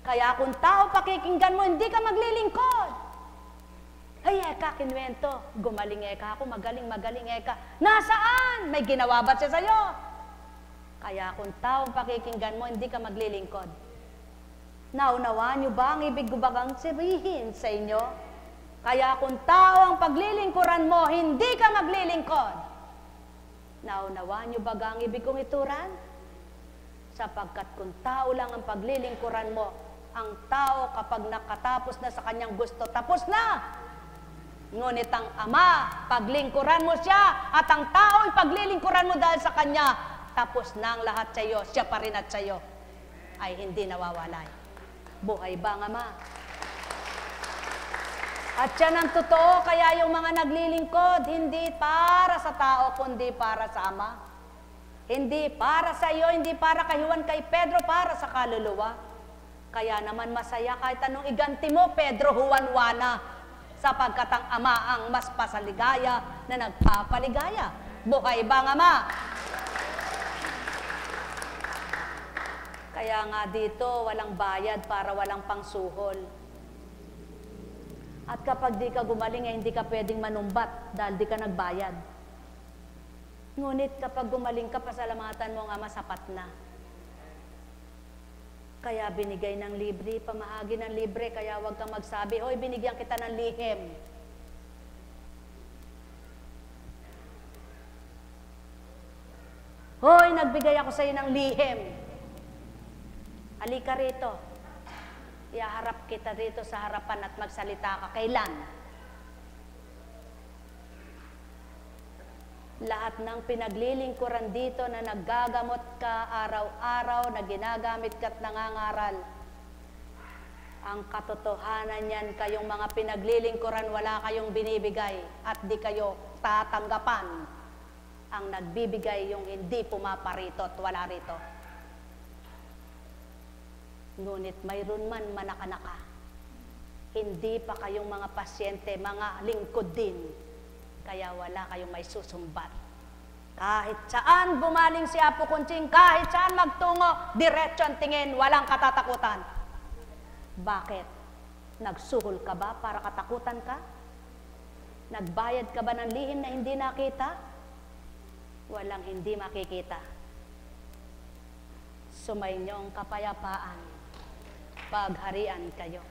Kaya kung tao pakikinggan mo, hindi ka maglilingkod. Ay, eka, kinwento. Gumaling eka ako, magaling eka. Nasaan? May ginawa ba siya sa'yo? Kaya kung taong pakikinggan mo, hindi ka maglilingkod. Naunawaan niyo ba ang ibig ko bagang sabihin sa inyo? Kaya kung tao ang paglilingkuran mo, hindi ka maglilingkod. Naunawaan niyo ba ang ibig kong ituran? Sapagkat kung tao lang ang paglilingkuran mo, ang tao kapag nakatapos na sa kanyang gusto, tapos na. Ngunit ang Ama, paglingkuran mo siya, at ang tao ay paglilingkuran mo dahil sa kanya, tapos na ang lahat sa iyo, siya pa rin at sa iyo, ay hindi nawawalay. Buhay ba ang Ama? At yan ang totoo, kaya yung mga naglilingkod, hindi para sa tao, kundi para sa Ama. Hindi para sa iyo, hindi para kay Juan, kay Pedro, para sa kaluluwa. Kaya naman masaya kahit anong iganti mo, Pedro, Juan, Juana, sapagkat ang Ama ang mas pasaligaya na nagpapaligaya. Buhay ba ang Ama? Kaya nga dito, walang bayad para walang pangsuhol. At kapag di ka gumaling, hindi ka pwedeng manumbat dahil di ka nagbayad. Ngunit kapag gumaling ka, pasalamatan mo ang Ama, sapat na. Kaya binigay ng libre, pamahagi ng libre, kaya huwag kang magsabi, hoy, binigyan kita ng lihim. Hoy, nagbigay ako sa iyo ng lihim. Halika rito. Ihaharap kita dito sa harapan at magsalita ka. Kailan? Lahat ng pinaglilingkuran dito na naggagamot ka araw-araw, na ginagamit ka at nangangaral. Ang katotohanan yan, kayong mga pinaglilingkuran, wala kayong binibigay at di kayo tatanggapan. Ang nagbibigay yung hindi pumaparito at wala rito. Ngunit mayroon man manaka-naka. Hindi pa kayong mga pasyente, mga lingkod din. Kaya wala kayong may susumbat. Kahit saan bumaling si Apo Kunching, kahit saan magtungo, diretso ang tingin, walang katatakutan. Bakit? Nagsuhol ka ba para katakutan ka? Nagbayad ka ba ng lihim na hindi nakita? Walang hindi makikita. Sumainyo ang kapayapaan. Pagharian kayo.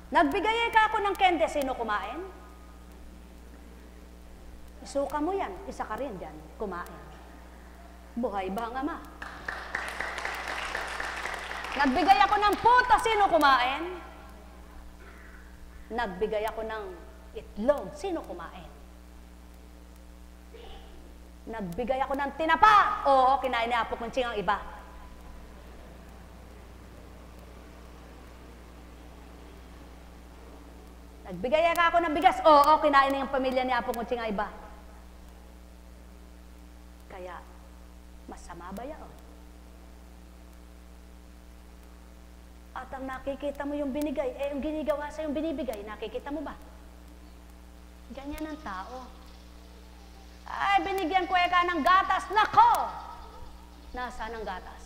Nagbigay ka ako ng kende, sino kumain? Isuka mo yan, isa ka rin dyan, kumain. Buhay ba ang Ama? Nagbigay ako ng puto, sino kumain? Nagbigay ako ng itlog, sino kumain? Nagbigay ako ng tinapa, oo, kinain ni Apo Kunching ang iba. Nagbigay ako ng bigas, oo, kinain ng pamilya ni Apo Kunching ang iba. Kaya, masama ba yan? At ang nakikita mo yung binigay, yung ginigawa sa yung binibigay, nakikita mo ba? Ganyan ang tao. Ay, binigyan ko ka ng gatas, nako! Nasaan ang gatas?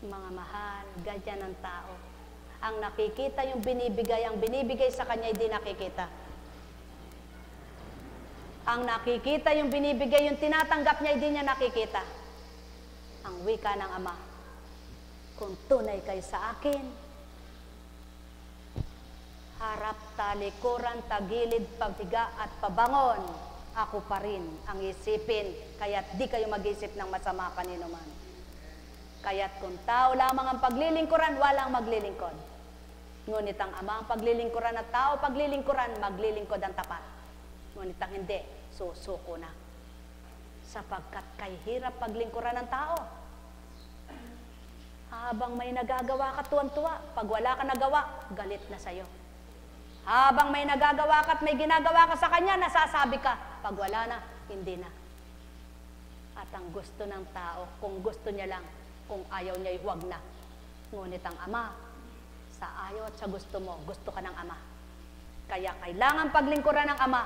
Mga mahal, ganyan ang tao. Ang nakikita yung binibigay, ang binibigay sa kanya, hindi nakikita. Ang nakikita yung binibigay, yung tinatanggap niya, hindi niya nakikita. Ang wika ng Ama, kung tunay kayo sa akin, harap, talikuran, tagilid, pagtiga at pabangon, ako pa rin ang isipin, kaya't di kayo mag-isip ng masama kanino man. Kaya't kung tao lamang ang paglilingkuran, walang maglilingkod. Ngunit ang Ama ang paglilingkuran at tao paglilingkuran, maglilingkod ang tapat. Ngunit ang hindi, susuko na. Sapagkat kay hirap paglingkuran ng tao. Habang may nagagawa ka tuwan-tuwa, pag wala ka nagawa, galit na sa'yo. Habang may nagagawa ka at may ginagawa ka sa kanya, nasasabi ka. Pag wala na, hindi na. At ang gusto ng tao, kung gusto niya lang, kung ayaw niya, huwag na. Ngunit ang Ama, sa ayaw at sa gusto mo, gusto ka ng Ama. Kaya kailangan paglingkuran ng Ama,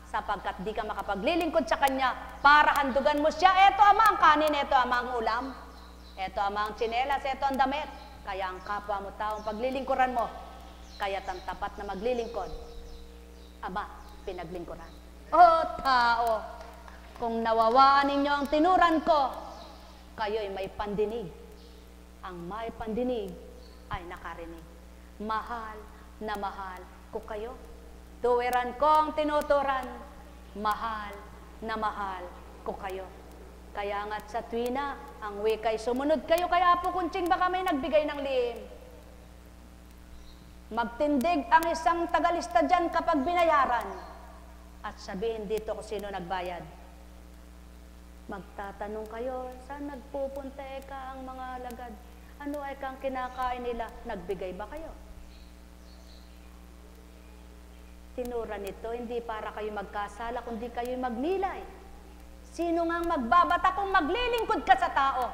sapagkat di ka makapaglilingkod sa Kanya para handugan mo siya. Eto Ama ang kanin, eto Ama ang ulam, eto Ama ang tsinelas, eto ang damit. Kaya ang kapwa mo taong paglilingkuran mo, kaya't ang tapat na maglilingkod, Ama, pinaglingkuran. O tao, kung nawawaan ninyo ang tinuran ko, kayo'y may pandinig. Ang may pandinig ay nakarinig. Mahal na mahal ko kayo. Tuwiran ko ang tinuturan, mahal na mahal ko kayo. Kaya nga't sa tuwina, ang wika'y sumunod kayo, kaya po kuntsing baka may nagbigay ng lihim. Magtindig ang isang tagalista dyan kapag binayaran at sabihin dito kung sino nagbayad. Magtatanong kayo, saan nagpupunta ang mga alagad? Ano ay kang kinakain nila? Nagbigay ba kayo? Tinura nito, hindi para kayo magkasala, kundi kayo magnilay. Sino nga magbabata kung maglilingkod ka sa tao?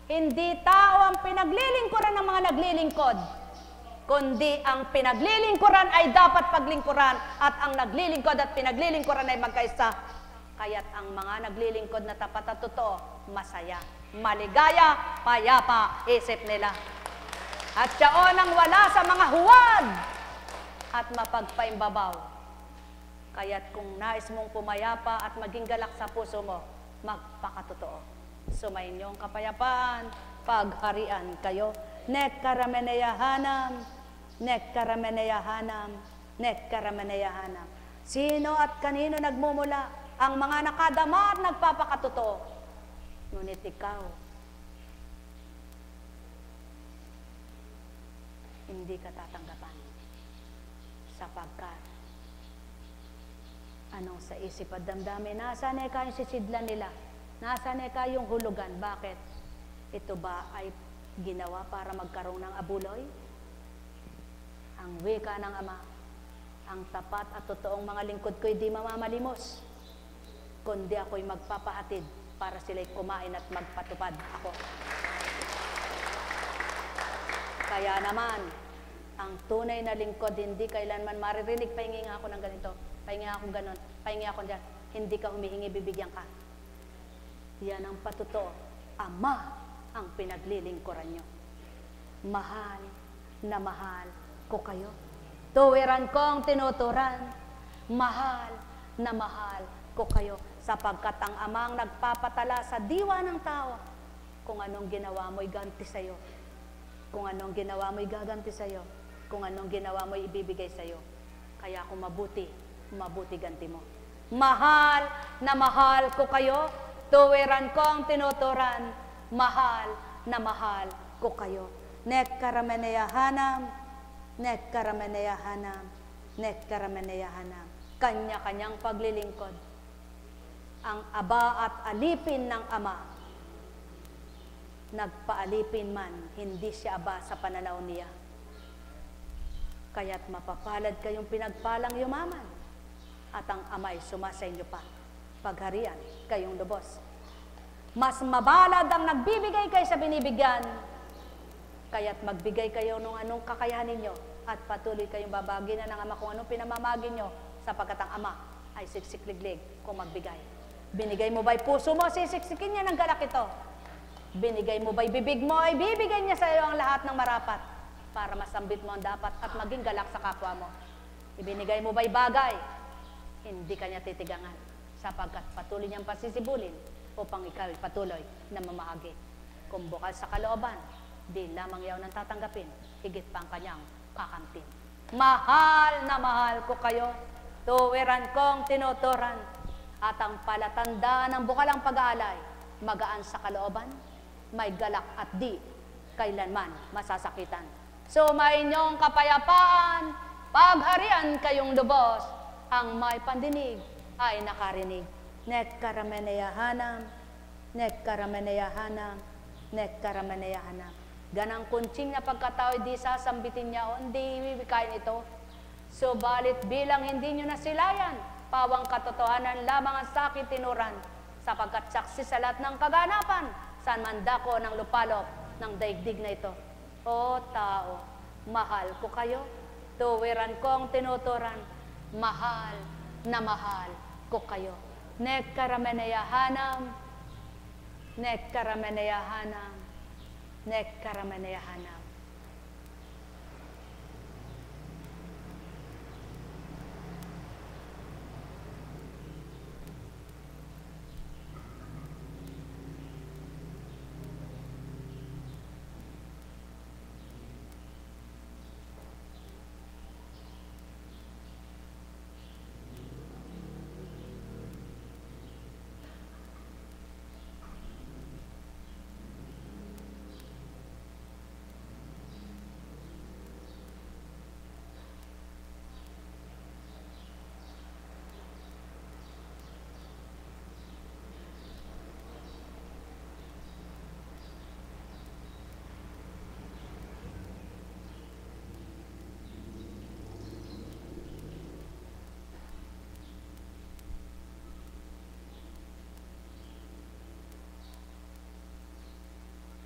Hindi tao ang pinaglilingkuran ng mga naglilingkod, kundi ang pinaglilingkuran ay dapat paglingkuran at ang naglilingkod at pinaglilingkuran ay magkaisa. Kaya't ang mga naglilingkod na tapat at totoo, masaya, maligaya, payapa, isip nila. At siyaon ang wala sa mga huwad at mapagpaimbabaw. Kaya't kung nais mong pumayapa at maging galak sa puso mo, magpakatotoo. Sumayin niyong kapayapaan, pagharian kayo. Nek karameneyahanam, nek karameneyahanam, nek karameneyahanam. Sino at kanino nagmumula? Ang mga nakadama at nagpapakatotoo. Ngunit ikaw, hindi ka tatanggapan. Sapagkat, anong sa isip at damdamin? Nasaan ka yung sisidlan nila? Nasaan ka yung hulugan? Bakit? Ito ba ay ginawa para magkaroon ng abuloy? Ang wika ng Ama, ang tapat at totoong mga lingkod ko'y di mamamalimos, kundi ako'y magpapahatid para sila'y kumain at magpatupad ako. Kaya naman, ang tunay na lingkod hindi kailanman maririnig, pahingi nga ako ng ganito, pahingi ako ganon, pahingi ako dyan, hindi ka humihingi, bibigyan ka. Yan ang patotoo. Ama ang pinaglilingkuran nyo. Mahal na mahal ko kayo. Tuwiran ko ang tinuturan. Mahal na mahal ko kayo. Sapagkat ang amang nagpapatala sa diwa ng tao, kung anong ginawa mo'y ganti sa'yo. Kung anong ginawa mo'y gaganti sa'yo. Kung anong ginawa mo'y ibibigay sa'yo. Kaya kung mabuti, mabuti ganti mo. Mahal na mahal ko kayo. Tuwiran ko ang tinuturan. Mahal na mahal ko kayo. Nek karameneyahanam, nek karameneyahanam, nek karameneyahanam. Kanya-kanyang paglilingkod. Ang aba at alipin ng Ama. Nagpaalipin man, hindi siya aba sa pananaw niya. Kaya't mapapalad kayong pinagpalang yumaman. At ang Ama'y sumasa inyo pa. Pagharian kayong lubos. Mas mabalad ang nagbibigay kayo sa binibigyan. Kaya't magbigay kayo nung anong kakayahan ninyo at patuloy kayong babaginan ng Ama kung anong pinamamagi nyo, sapagkat ang Ama ay siksikliglig kung magbigay. Binigay mo ba'y puso mo, sisiksikin niya ng galak ito. Binigay mo ba'y bibig mo, ay bibigay niya sa iyo ang lahat ng marapat para masambit mo ang dapat at maging galak sa kapwa mo. Ibinigay mo ba'y bagay, hindi kanya titigangan, sapagkat patuloy niyang pasisibulin upang ikaw patuloy na mamahagi. Kung bukal sa kalooban, di lamang yaw nang tatanggapin, higit pa ang kanyang kakamtin. Mahal na mahal ko kayo, tuwiran kong tinuturan, at ang palatandaan ng bukalang pag-aalay, magaan sa kalooban, may galak at di kailanman masasakitan. Sumayin niyong kapayapaan, pagharian kayong lubos, ang may pandinig ay nakarinig. Nek karameneyahanam, nek karameneyahanam, nek karameneyahanam. Ganang kuntsing na pagkatao, di sasambitin niya o hindi ibibikain ito. Subalit bilang hindi nyo nasilayan, pawang katotohanan lamang ang sakit tinuran, sapagkat saksi sa lahat ng kaganapan, saan man dako ng lupalop ng daigdig na ito. O tao, mahal ko kayo, tuwiran ko ang tinuturan, mahal na mahal ko kayo. Nek karameneyahanam, nek karameneyahanam, nek karamanayahanam.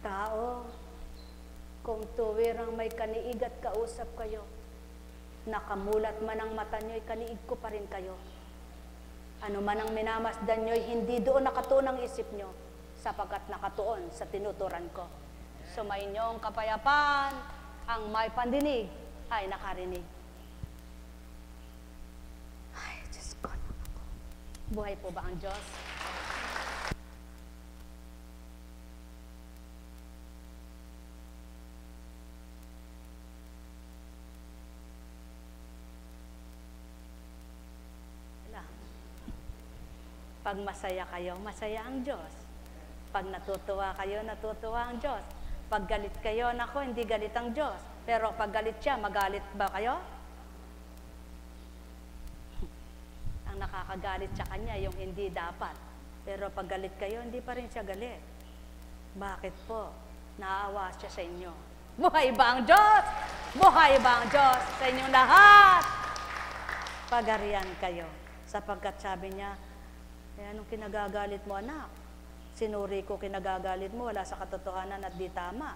Tao, kung tuwirang may kaniig at kausap kayo, nakamulat man ang mata nyo'y kaniig ko pa rin kayo. Ano man ang minamasdan nyo'y hindi doon nakatuon ang isip nyo, sapagkat nakatuon sa tinuturan ko. Sumainyo ang kapayapaan, ang may pandinig ay nakarinig. Ay, Diyos ko na ako. Buhay po ba ang Diyos? Pag masaya kayo, masaya ang Diyos. Pag natutuwa kayo, natutuwa ang Diyos. Pag galit kayo, nako, hindi galit ang Diyos. Pero pag galit siya, magalit ba kayo? Ang nakakagalit sa kanya, yung hindi dapat. Pero pag galit kayo, hindi pa rin siya galit. Bakit po? Naaawa siya sa inyo. Buhay ba ang Diyos? Buhay ba ang Diyos sa inyong lahat? Pagarian kayo. Sapagkat sabi niya, anong kinagagalit mo, anak? Sinuri ko kinagagalit mo, wala sa katotohanan at di tama.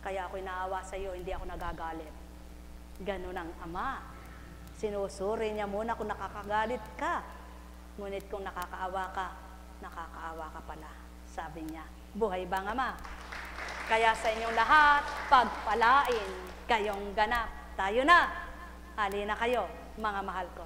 Kaya ako'y naawa sa iyo, hindi ako nagagalit. Ganun ang Ama. Sinusuri niya muna kung nakakagalit ka. Ngunit kung nakakaawa ka pala. Sabi niya, buhay ba ang Ama? Kaya sa inyong lahat, pagpalain kayong ganap. Tayo na. Halina kayo, mga mahal ko.